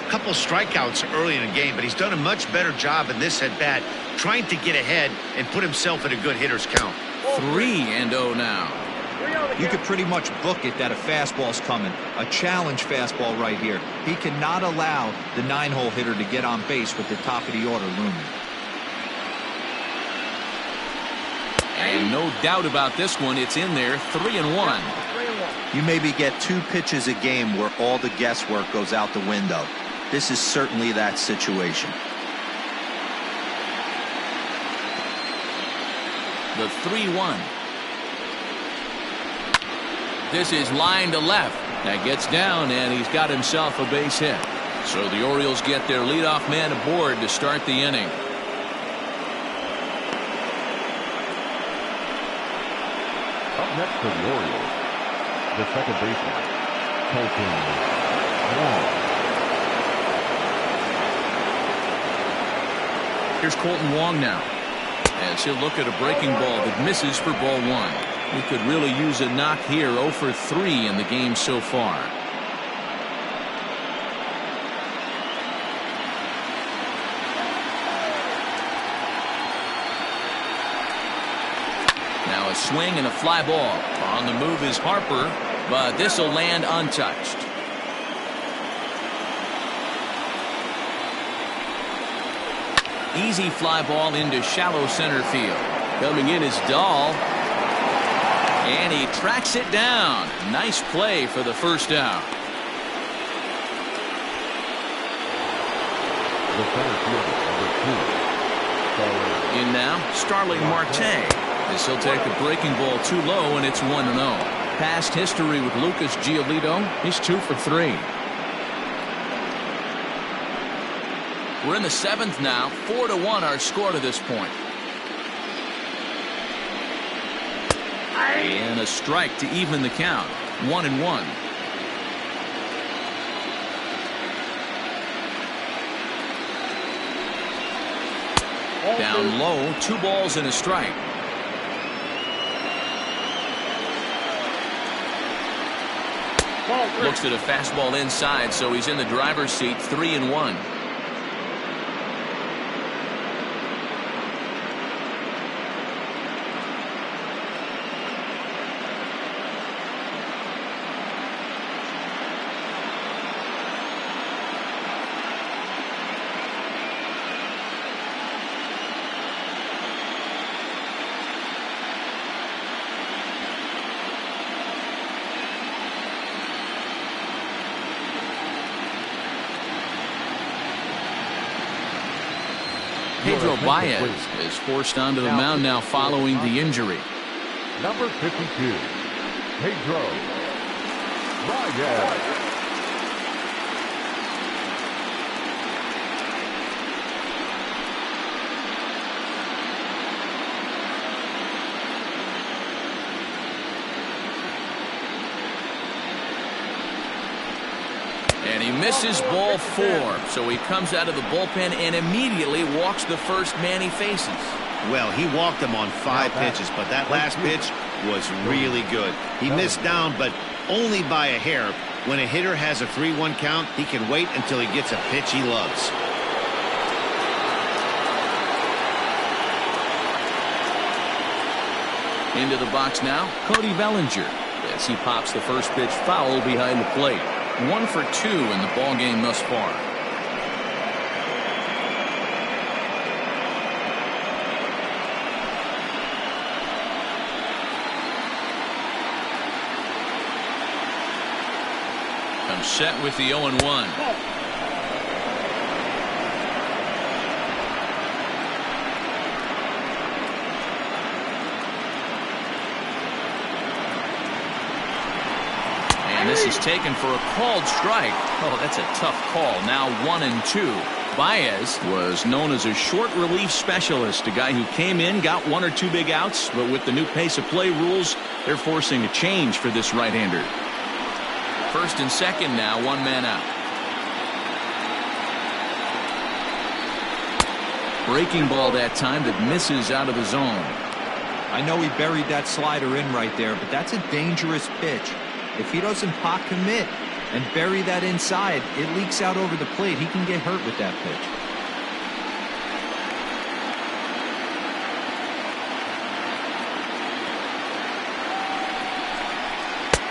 Couple strikeouts early in the game, but he's done a much better job in this at bat, trying to get ahead and put himself in a good hitter's count. 3-0 now. You could pretty much book it that a fastball's coming. A challenge fastball right here. He cannot allow the 9-hole hitter to get on base with the top of the order looming. And no doubt about this one, it's in there. 3-1. You maybe get 2 pitches a game where all the guesswork goes out the window. This is certainly that situation. The 3-1. This is line to left. That gets down, and he's got himself a base hit. So the Orioles get their leadoff man aboard to start the inning. Up next for the Orioles, the second baseman, Colton Wong. Here's Colton Wong now, as he'll look at a breaking ball that misses for ball 1. He could really use a knock here. 0 for 3 in the game so far. Now a swing and a fly ball. On the move is Harper, but this will land untouched. Easy fly ball into shallow center field. Coming in is Dahl. And he tracks it down. Nice play for the first out. The center fielder, number 2. In now, Starling Marte. As he'll take the breaking ball too low, and it's 1-0. Past history with Lucas Giolito, he's 2 for 3. We're in the 7th now. 4-1 our score to this point. And a strike to even the count. 1-1. Down low, 2 balls and a strike. Looks at a fastball inside, so he's in the driver's seat. 3-1. Pedro Baez is forced onto the mound now following the injury. Number 52, Pedro Baez. And he misses ball 4, so he comes out of the bullpen and immediately walks the first man he faces. Well, he walked him on 5 pitches, but that last pitch was really good. He missed down, but only by a hair. When a hitter has a 3-1 count, he can wait until he gets a pitch he loves. Into the box now, Cody Bellinger, as he pops the first pitch foul behind the plate. 1 for 2 in the ball game thus far. Comes set with the 0-1. And this is taken for a called strike. Oh, that's a tough call. Now 1-2. Baez was known as a short relief specialist, a guy who came in, got 1 or 2 big outs, but with the new pace of play rules, they're forcing a change for this right-hander. First and second now, 1 man out. Breaking ball that time that misses out of the zone. I know he buried that slider in right there, but that's a dangerous pitch. If he doesn't pot commit and bury that inside, it leaks out over the plate. He can get hurt with that pitch.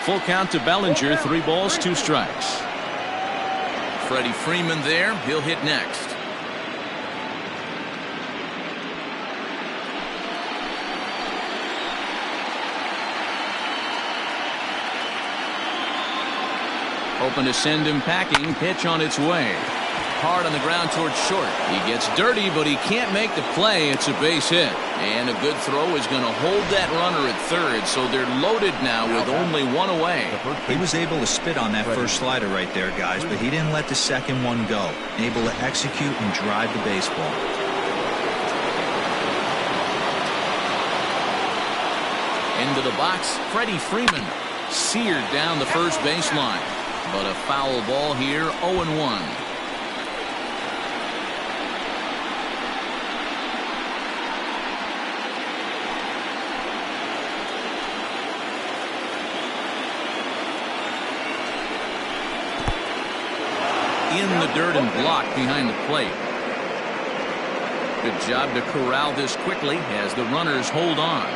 Full count to Bellinger. 3 balls, 2 strikes. Freddie Freeman there. He'll hit next. Hoping to send him packing. Pitch on its way. Hard on the ground towards short. He gets dirty, but he can't make the play. It's a base hit. And a good throw is going to hold that runner at third, so they're loaded now with only 1 away. He was able to spit on that first slider right there, guys, but he didn't let the second one go. Able to execute and drive the baseball. Into the box, Freddie Freeman seared down the first baseline. But a foul ball here, 0-1. the dirt and blocked behind the plate. Good job to corral this quickly as the runners hold on.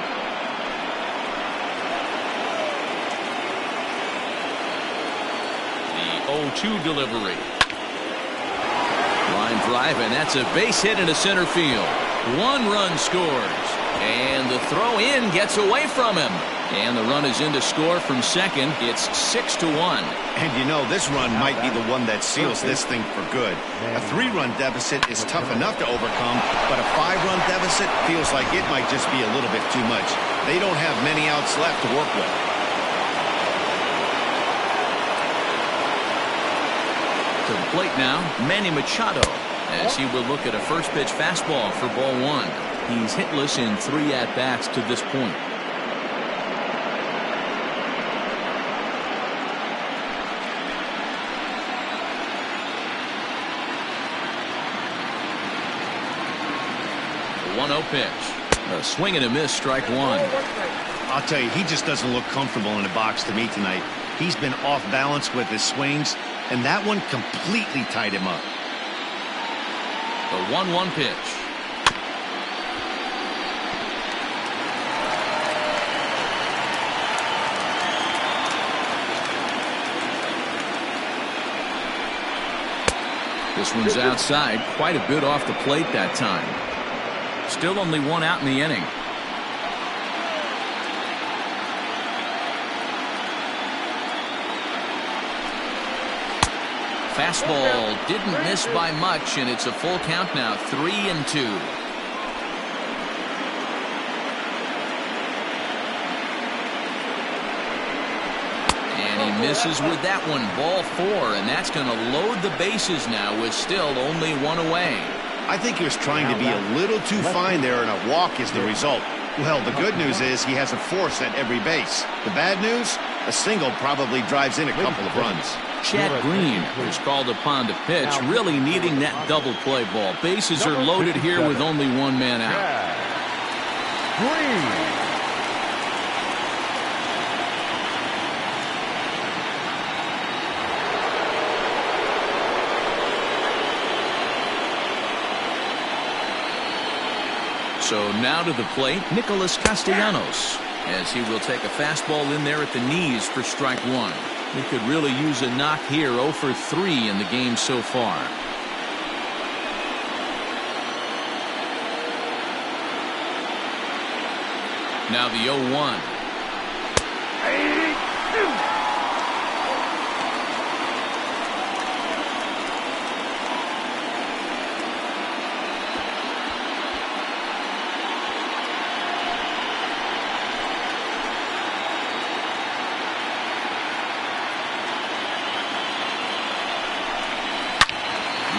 The 0-2 delivery. Line drive, and that's a base hit into center field. 1 run scores. And the throw in gets away from him. And the run is in to score from second. It's 6-1. And you know, this run might be the one that seals this thing for good. A 3-run deficit is tough enough to overcome, but a 5-run deficit feels like it might just be a little bit too much. They don't have many outs left to work with. To the plate now, Manny Machado, as he will look at a first pitch fastball for ball 1. He's hitless in 3 at-bats to this point. The 1-0 pitch. A swing and a miss, strike 1. I'll tell you, he just doesn't look comfortable in the box to me tonight. He's been off balance with his swings, and that one completely tied him up. The 1-1 pitch. This one's outside, quite a bit off the plate that time. Still only 1 out in the inning. Fastball didn't miss by much, and it's a full count now, 3-2. And he misses with that one, ball 4, and that's going to load the bases now with still only 1 away. I think he was trying to be a little too fine there, and a walk is the result. Well, the good news is he has a force at every base. The bad news? A single probably drives in a couple of runs. Chad Green is called upon to pitch, really needing that double play ball. Bases are loaded here with only 1 man out. Green. So now to the plate, Nicholas Castellanos, as he will take a fastball in there at the knees for strike 1. He could really use a knock here. 0 for 3 in the game so far. Now the 0-1.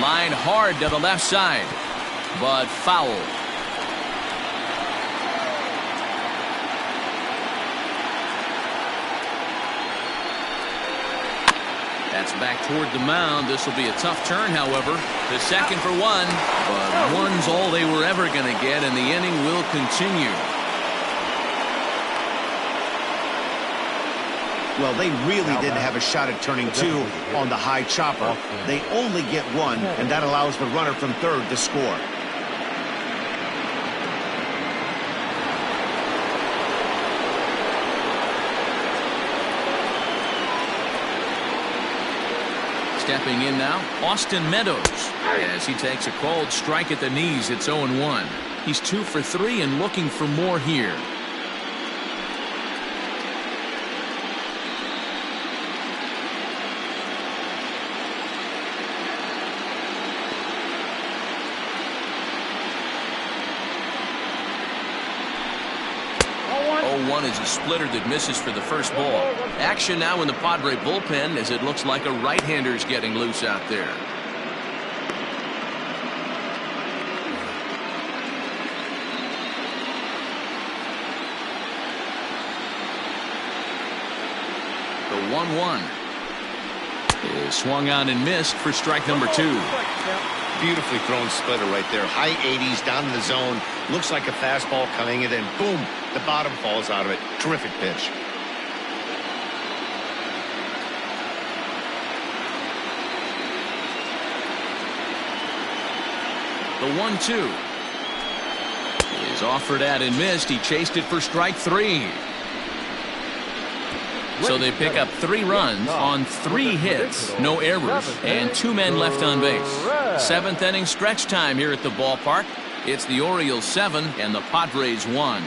Line hard to the left side, but foul. That's back toward the mound. This will be a tough turn, however. The second for 1, but 1's all they were ever going to get, and the inning will continue. Well, they really didn't have a shot at turning 2 on the high chopper. They only get 1, and that allows the runner from third to score. Stepping in now, Austin Meadows, as he takes a called strike at the knees. It's 0-1. He's 2 for 3 and looking for more here. One is a splitter that misses for the first ball. Action now in the Padre bullpen as it looks like a right-hander's getting loose out there. The 1-1 is swung on and missed for strike number 2. Beautifully thrown splitter right there. High 80s down in the zone. Looks like a fastball coming, and then boom, the bottom falls out of it. Terrific pitch. The 1-2 is offered at and missed. He chased it for strike 3. So they pick up 3 runs on 3 hits, no errors, and 2 men left on base. 7th inning stretch time here at the ballpark. It's the Orioles 7 and the Padres 1.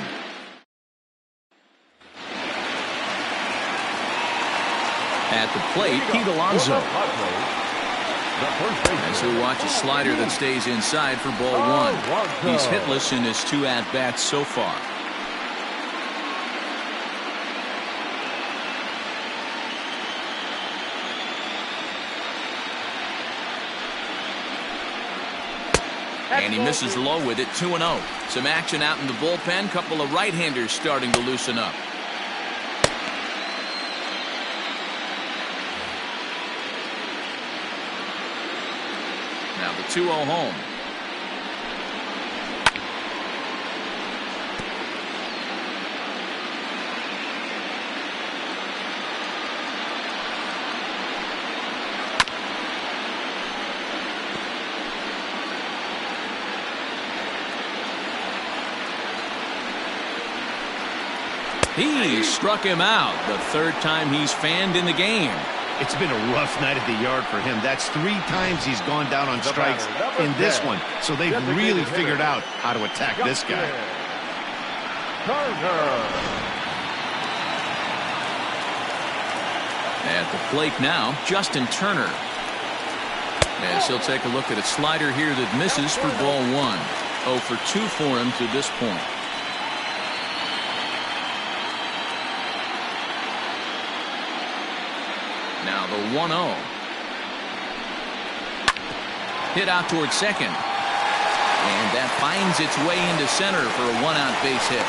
At the plate, Pete Alonso. As he'll watch a slider that stays inside for ball 1. He's hitless in his 2 at-bats so far. And he misses low with it, 2-0. Some action out in the bullpen. Couple of right-handers starting to loosen up. Now the 2-0 home. He struck him out the 3rd time he's fanned in the game. It's been a rough night at the yard for him. That's 3 times he's gone down on strikes in this one. So they've really figured out how to attack this guy. At the plate now, Justin Turner. As he'll take a look at a slider here that misses for ball 1. 0 for 2 for him to this point. Now the 1-0. Hit out towards second. And that finds its way into center for a 1-out base hit.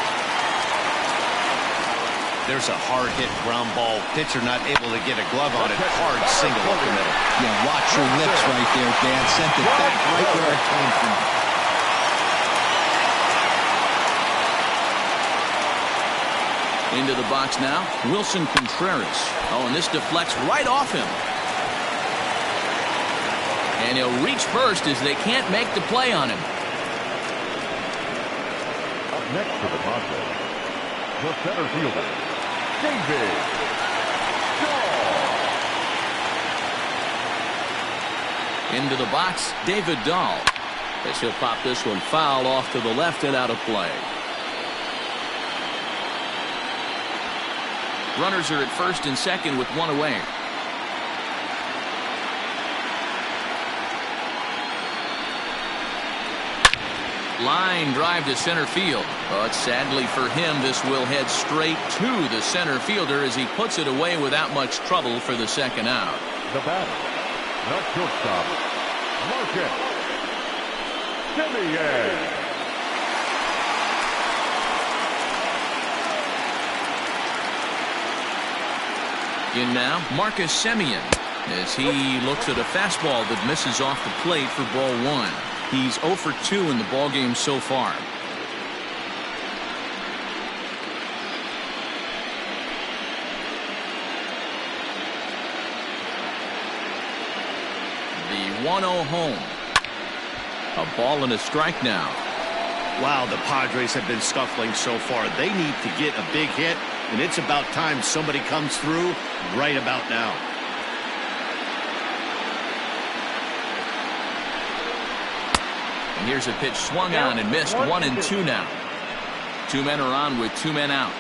There's a hard hit ground ball. Pitcher not able to get a glove on it. Hard single up the middle. Yeah, watch your lips right there, Dan. Sent it back right where it came from. Into the box now, Wilson Contreras. Oh, and this deflects right off him. And he'll reach first as they can't make the play on him. Up next for the Padres, the center fielder, David Dahl. Into the box, David Dahl. As he'll pop this one foul off to the left and out of play. Runners are at first and second with 1 away. Line drive to center field. But sadly for him, this will head straight to the center fielder as he puts it away without much trouble for the 2nd out. The batter, the shortstop, Marcus Semien. In now, Marcus Semien, as he looks at a fastball that misses off the plate for ball 1. He's 0 for 2 in the ballgame so far. The 1-0 home. A ball and a strike now. Wow, the Padres have been scuffling so far. They need to get a big hit, and it's about time somebody comes through right about now. And here's a pitch swung on and missed. 1-2 now. 2 men are on with 2 men out.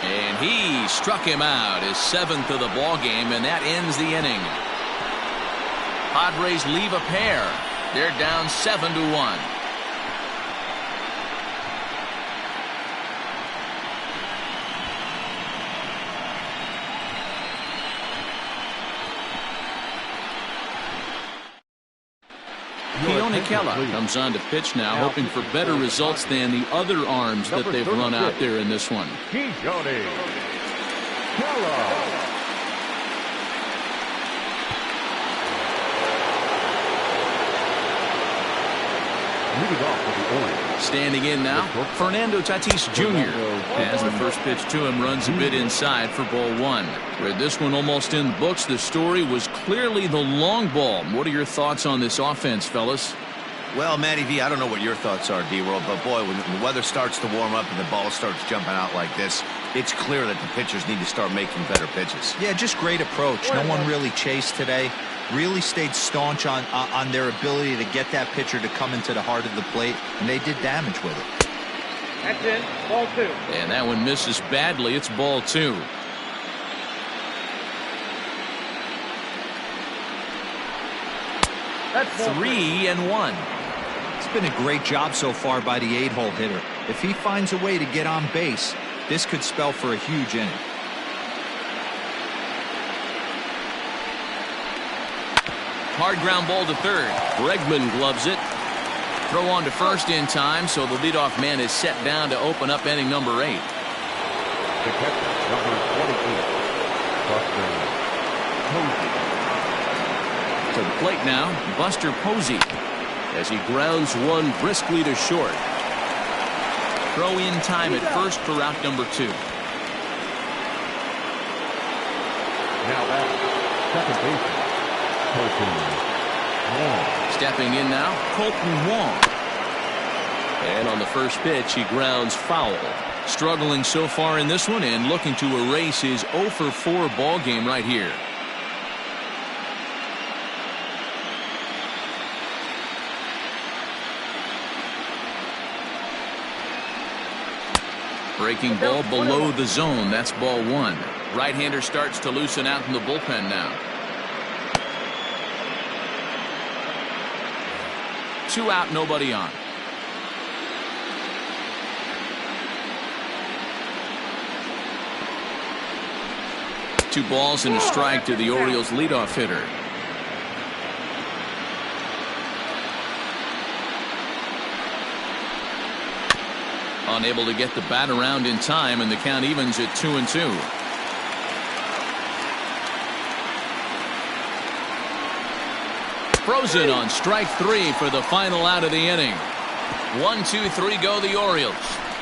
And he struck him out, his 7th of the ball game, and that ends the inning. Padres leave a pair. They're down 7-1. Keone Kela comes on to pitch now, hoping for better results than the other arms that they've run out there in this one. Keone Kela. Leading off for the Orioles. Standing in now, Fernando Tatis Jr. As the first pitch to him runs a bit inside for ball one. With this one almost in the books, the story was clearly the long ball. What are your thoughts on this offense, fellas? Well, Matty V, I don't know what your thoughts are, D-World, but boy, when the weather starts to warm up and the ball starts jumping out like this, it's clear that the pitchers need to start making better pitches. Yeah, just great approach. No one really chased today. Really stayed staunch on their ability to get that pitcher to come into the heart of the plate, and they did damage with it. That's in. Ball two. And that one misses badly. It's ball two. That's ball 3-1. It's been a great job so far by the 8-hole hitter. If he finds a way to get on base, this could spell for a huge inning. Hard ground ball to third. Bregman gloves it. Throw on to first in time, so the leadoff man is set down to open up inning number 8. The catcher, number 28, Buster Posey. To the plate now, Buster Posey, as he grounds one briskly to short. Throw in time at first for out number 2. Now at second baseman, Colton Wong. Stepping in now, Colton Wong. And on the first pitch, he grounds foul. Struggling so far in this one and looking to erase his 0 for 4 ball game right here. Breaking ball below the zone. That's ball 1. Right-hander starts to loosen out in the bullpen now. 2 out, nobody on. Two balls and a strike to the Orioles leadoff hitter. Unable to get the bat around in time, and the count evens at 2-2. Frozen on strike 3 for the final out of the inning. 1, 2, 3 go the Orioles.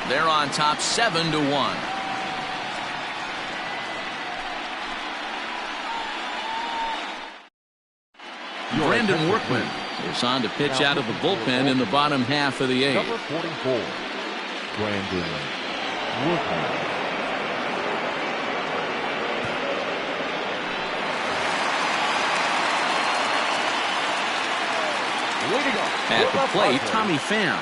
They're on top 7-1. Brandon Workman is on to pitch out of the bullpen in the bottom half of the 8th. Number 44, Brandon Workman. At the plate, Tommy Pham.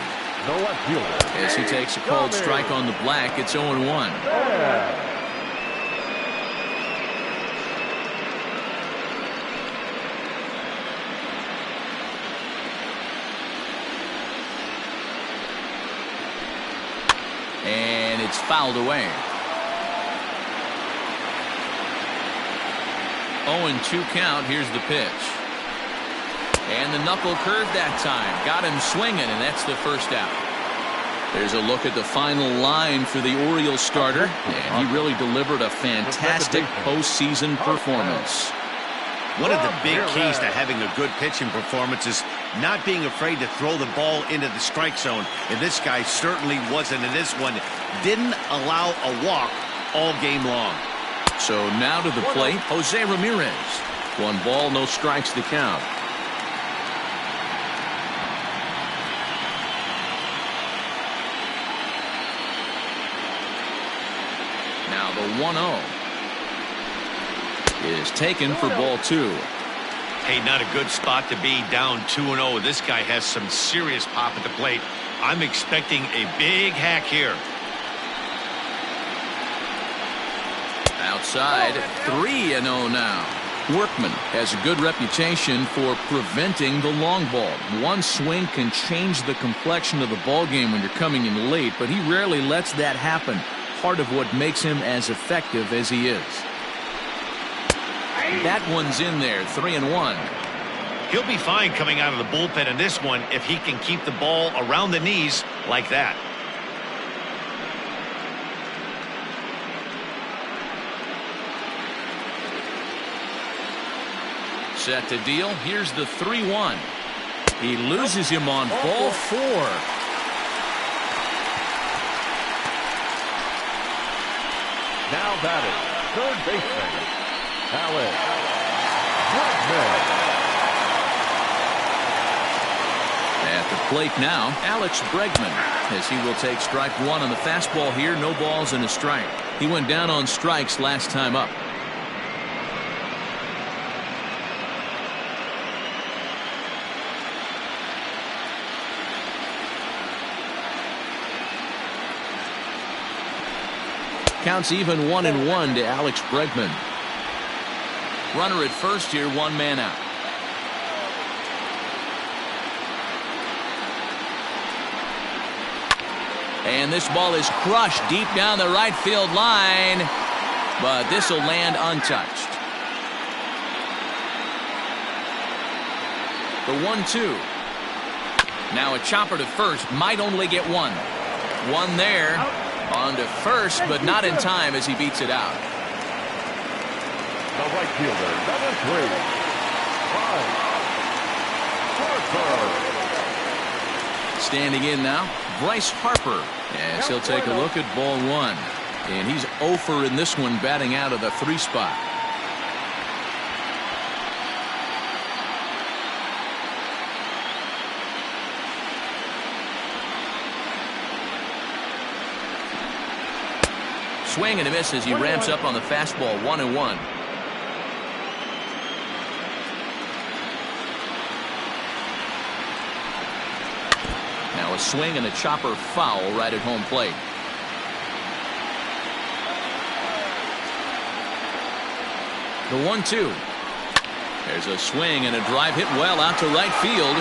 As he takes a cold strike on the black, it's 0-1. And it's fouled away. 0-2 count. Here's the pitch. And the knuckle curve that time. Got him swinging, and that's the first out. There's a look at the final line for the Orioles starter, and he really delivered a fantastic postseason performance. One of the big keys to having a good pitching performance is not being afraid to throw the ball into the strike zone. And this guy certainly wasn't in this one. Didn't allow a walk all game long. So now to the plate, Jose Ramirez. 1 ball, no strikes to count. Now the 1-0 is taken for ball 2. Hey, not a good spot to be, down 2-0. This guy has some serious pop at the plate. I'm expecting a big hack here. Outside, 3-0 now. Workman has a good reputation for preventing the long ball. One swing can change the complexion of the ball game when you're coming in late, but he rarely lets that happen. Part of what makes him as effective as he is. That one's in there, 3-1. He'll be fine coming out of the bullpen in this one if he can keep the ball around the knees like that. Set to deal. Here's the 3-1. He loses him on ball 4. Now batting, third baseman, Alex Bregman. At the plate now, Alex Bregman, as he will take strike 1 on the fastball here. No balls and a strike. He went down on strikes last time up. Counts even 1-1 to Alex Bregman. Runner at first here, 1 man out. And this ball is crushed deep down the right field line, but this will land untouched. The 1-2. Now a chopper to first, might only get 1. 1 there. On to first, but not in time as he beats it out. The right fielder, number 3, Harper. Standing in now, Bryce Harper, as he'll take a look at ball 1. And he's 0 for in this one, batting out of the 3 spot. Swing and a miss as he ramps up on the fastball. 1-1. Now a swing and a chopper foul right at home plate. The 1-2. There's a swing and a drive hit well out to right field.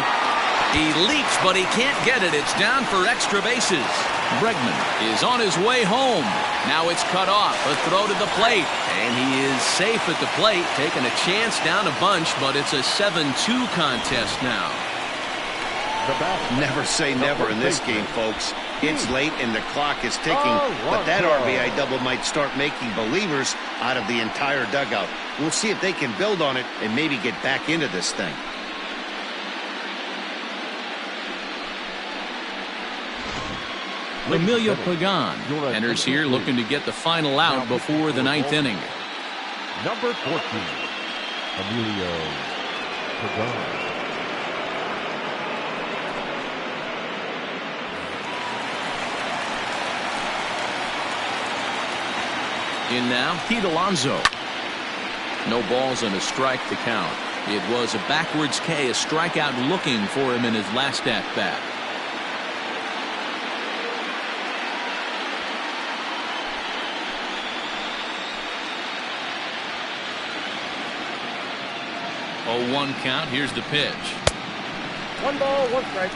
He leaps, but he can't get it. It's down for extra bases. Bregman is on his way home. Now it's cut off. A throw to the plate. And he is safe at the plate, taking a chance down a bunch, but it's a 7-2 contest now. Never say never in this game, folks. It's late and the clock is ticking, but that RBI double might start making believers out of the entire dugout. We'll see if they can build on it and maybe get back into this thing. Emilio Pagan enters here looking to get the final out before the 9th inning. Number 14, Emilio Pagan. In now, Pete Alonso. No balls and a strike to count. It was a backwards K, a strikeout looking for him in his last at-bat. Oh, 1 count. Here's the pitch. 1 ball, 1 strike.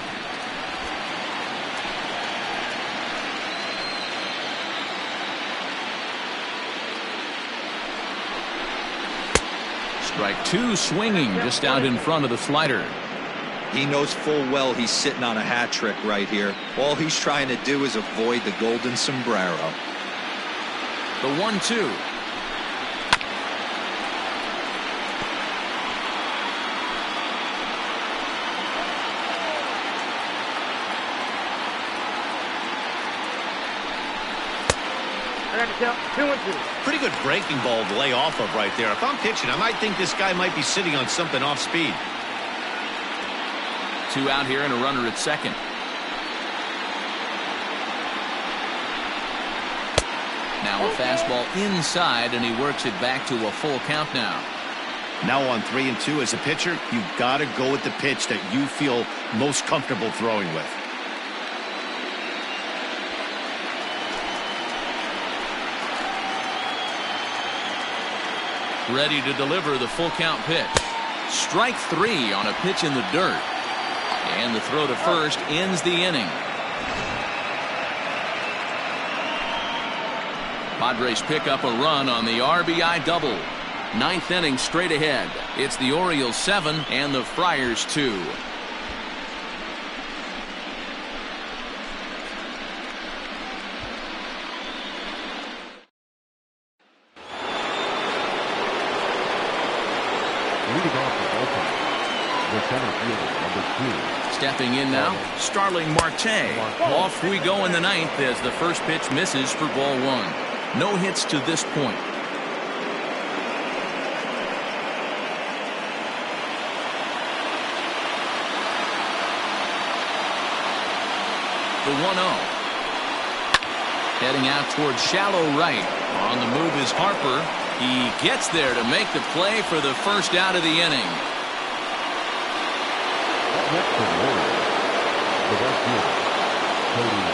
Strike 2, swinging just out in front of the slider. He knows full well he's sitting on a hat trick right here. All he's trying to do is avoid the golden sombrero. The 1-2. I got to count 2-2. Pretty good breaking ball to lay off of right there. If I'm pitching, I might think this guy might be sitting on something off speed. 2 out here and a runner at second. Now a fastball inside, and he works it back to a full count now. Now on 3-2 as a pitcher, you've got to go with the pitch that you feel most comfortable throwing with. Ready to deliver the full count pitch. Strike 3 on a pitch in the dirt. And the throw to first ends the inning. Padres pick up a run on the RBI double. 9th inning straight ahead. It's the Orioles 7 and the Friars 2. Leading off the Baltimore, the center fielder, number 2. Stepping in now, Starling Marte. Off we go in the ninth as the first pitch misses for ball 1. No hits to this point. The 1-0. Heading out towards shallow right. On the move is Harper. He gets there to make the play for the first out of the inning. Next to the Orioles, the right fielder, Cody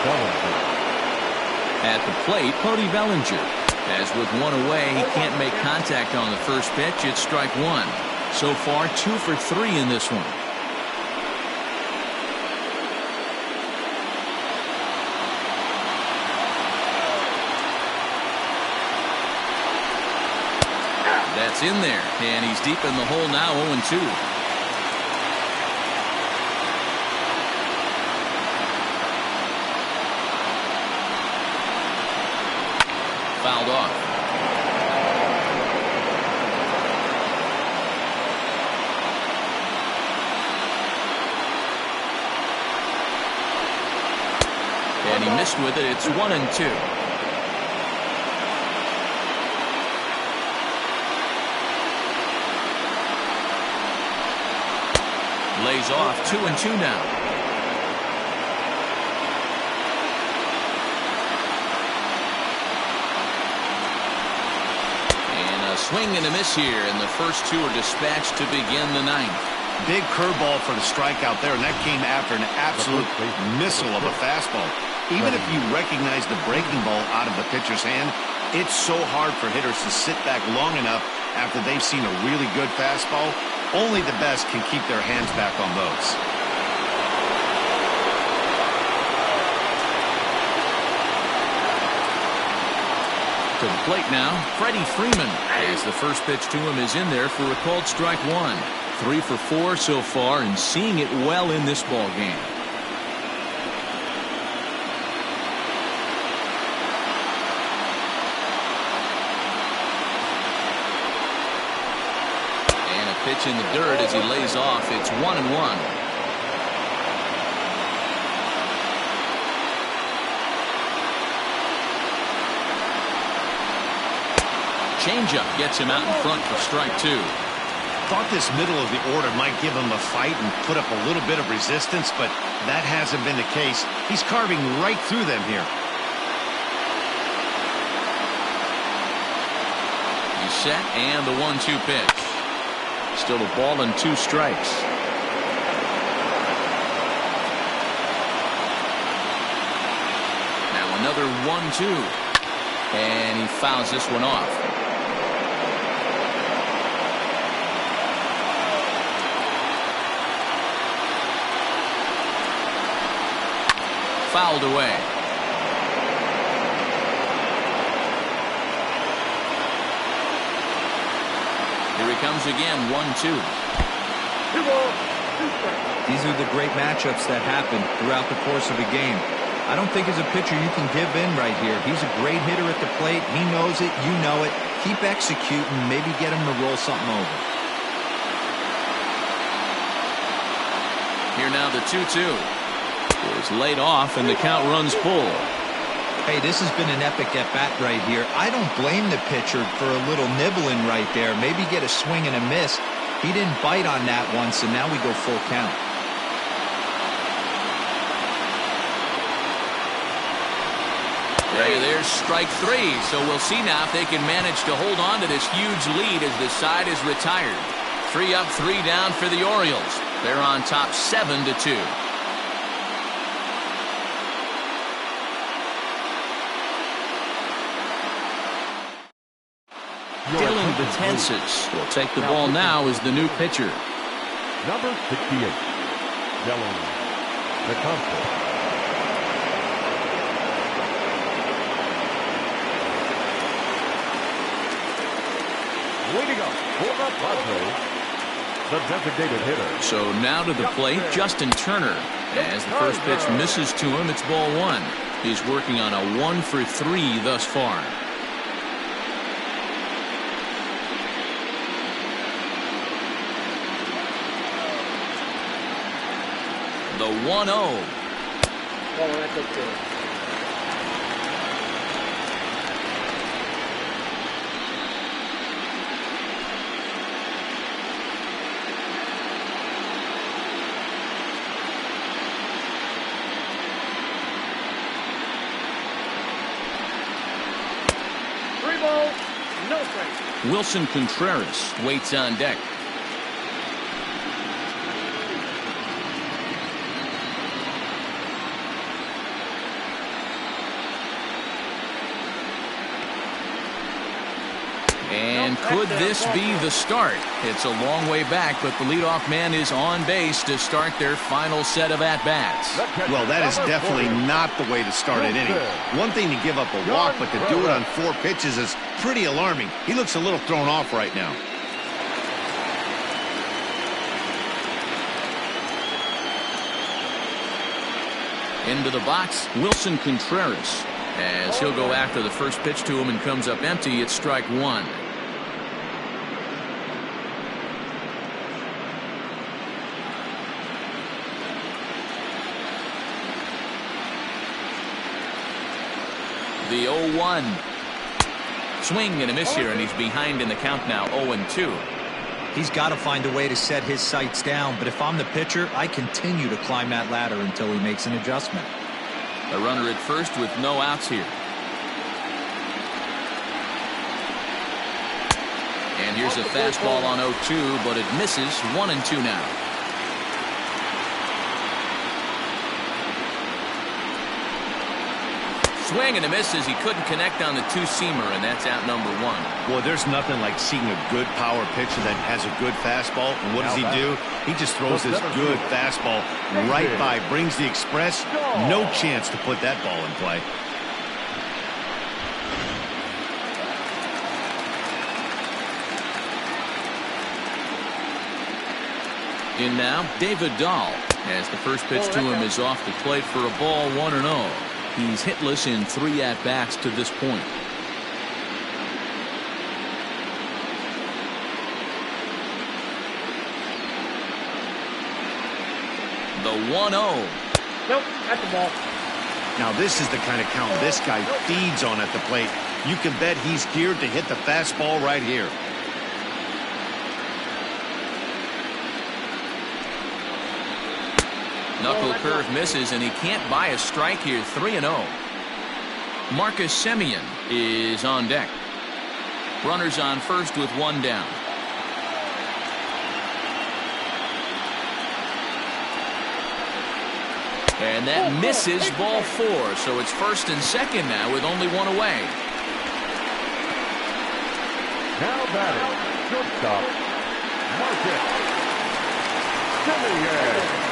Bellinger. At the plate, Cody Bellinger. As with one away, he can't make contact on the first pitch. It's strike 1. So far, 2 for 3 in this one. That's in there, and he's deep in the hole now, 0-2. Fouled off. And he missed with it. It's 1-2. Lays off 2-2 now. And a swing and a miss here, and the first 2 are dispatched to begin the ninth. Big curveball for the strikeout there, and that came after an absolute missile of a fastball. Even if you recognize the breaking ball out of the pitcher's hand, it's so hard for hitters to sit back long enough after they've seen a really good fastball. Only the best can keep their hands back on those. To the plate now, Freddie Freeman. As the first pitch to him is in there for a called strike 1. 3 for 4 so far, and seeing it well in this ball game. Pitch in the dirt as he lays off. It's 1-1. Changeup gets him out in front for strike 2. Thought this middle of the order might give him a fight and put up a little bit of resistance, but that hasn't been the case. He's carving right through them here. He's set, and the 1-2 pitch. Still a ball and 2 strikes. Now another 1-2. And he fouls this one off. Fouled away. Here he comes again, 1-2. These are the great matchups that happen throughout the course of a game. I don't think as a pitcher you can give in right here. He's a great hitter at the plate. He knows it. You know it. Keep executing. Maybe get him to roll something over. Here now the 2-2. Is laid off, and the count runs full. Hey, this has been an epic at-bat right here. I don't blame the pitcher for a little nibbling right there. Maybe get a swing and a miss. He didn't bite on that one, so now we go full count. There's strike 3, so we'll see now if they can manage to hold on to this huge lead as the side is retired. 3 up, 3 down for the Orioles. They're on top 7-2. Dylan Betances will take the ball now as the new pitcher. Number 68, Dylan Betances. Leading up for the Padres, the designated hitter. So now to the plate, Justin Turner. As the first pitch misses to him, it's ball 1. He's working on a 1 for 3 thus far. The 1-0. Oh, that's okay. 3 balls, no strikes. Wilson Contreras waits on deck. And could this be the start? It's a long way back, but the leadoff man is on base to start their final set of at-bats. Well, that is definitely not the way to start an inning. One thing to give up a walk, but to do it on 4 pitches is pretty alarming. He looks a little thrown off right now. Into the box, Wilson Contreras. As he'll go after the first pitch to him and comes up empty, it's strike 1. The 0-1. Swing and a miss here, and he's behind in the count now, 0-2. He's got to find a way to set his sights down, but if I'm the pitcher, I continue to climb that ladder until he makes an adjustment. A runner at first with no outs here. And here's a fastball on 0-2, but it misses. 1-2 now. Swing and a miss as he couldn't connect on the 2-seamer, and that's out number 1. Well, there's nothing like seeing a good power pitcher that has a good fastball. And what does he do? He just throws this good fastball right by, brings the express. No chance to put that ball in play. In now, David Dahl, as the first pitch to him is off the plate for a ball, 1-0. He's hitless in 3 at-bats to this point. The 1-0. Nope, that's the ball. Now this is the kind of count this guy feeds on at the plate. You can bet he's geared to hit the fastball right here. Knuckle curve misses, and he can't buy a strike here. 3-0. Marcus Semien is on deck. Runners on first with 1 down. And that misses, ball 4. So it's first and second now with only 1 away. Now batting, shortstop, Marcus Semien.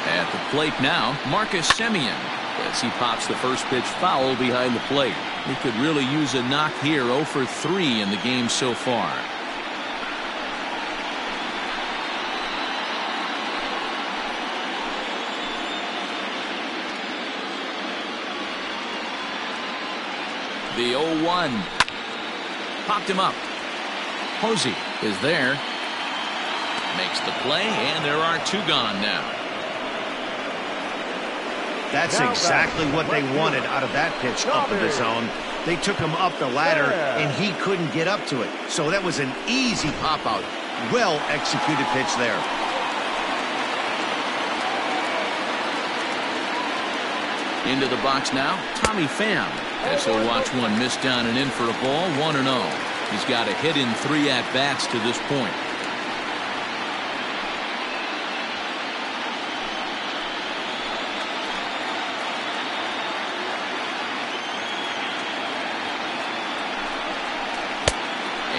At the plate now, Marcus Semien, as he pops the first pitch foul behind the plate. He could really use a knock here. 0 for 3 in the game so far. The 0-1. Popped him up. Posey is there. Makes the play, and there are 2 gone now. That's exactly what they wanted out of that pitch up in the zone. They took him up the ladder, and he couldn't get up to it. So that was an easy pop-out. Well-executed pitch there. Into the box now, Tommy Pham. As he'll watch one miss down and in for a ball, 1-0. He's got a hit in 3 at-bats to this point.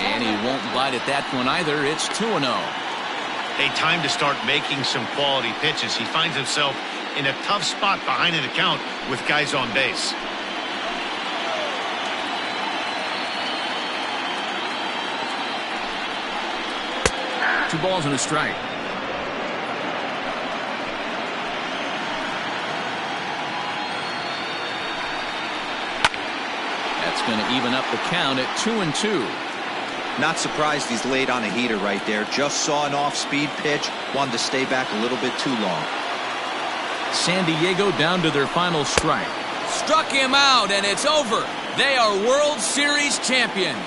And he won't bite at that one either. It's 2-0. A time to start making some quality pitches. He finds himself in a tough spot behind an account with guys on base. Two balls and a strike. That's going to even up the count at 2-2. Not surprised he's laid on a heater right there. Just saw an off-speed pitch, wanted to stay back a little bit too long. San Diego down to their final strike. Struck him out, and it's over. They are World Series champions.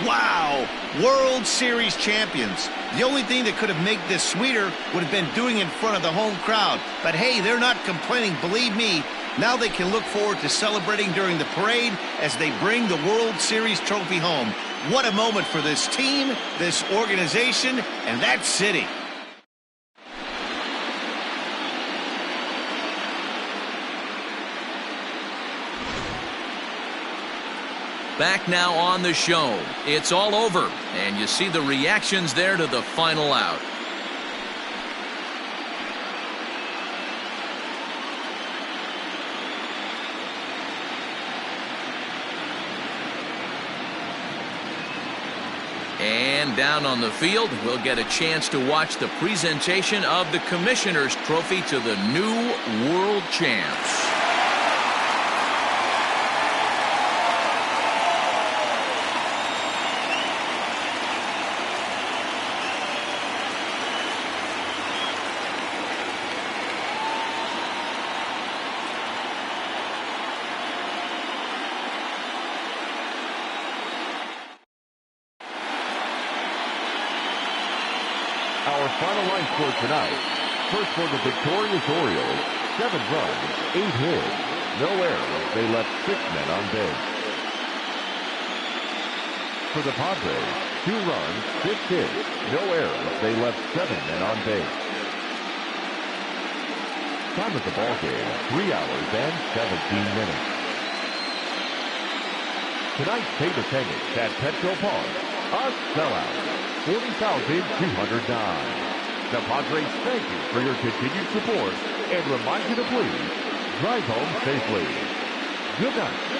Wow! World Series champions. The only thing that could have made this sweeter would have been doing it in front of the home crowd. But hey, they're not complaining, believe me. Now they can look forward to celebrating during the parade as they bring the World Series trophy home. What a moment for this team, this organization, and that city. Back now on the show. It's all over, and you see the reactions there to the final out. And down on the field, we'll get a chance to watch the presentation of the Commissioner's Trophy to the new World Champs. Our final line score tonight. First for the victorious Orioles, 7 runs, 8 hits, no errors. They left 6 men on base. For the Padres, 2 runs, 6 hits, no errors. They left 7 men on base. Time at the ball game, 3 hours and 17 minutes. Tonight's paid attendance at Petco Park, a sellout. 40,209. The Padres thank you for your continued support and remind you to please drive home safely. Good night.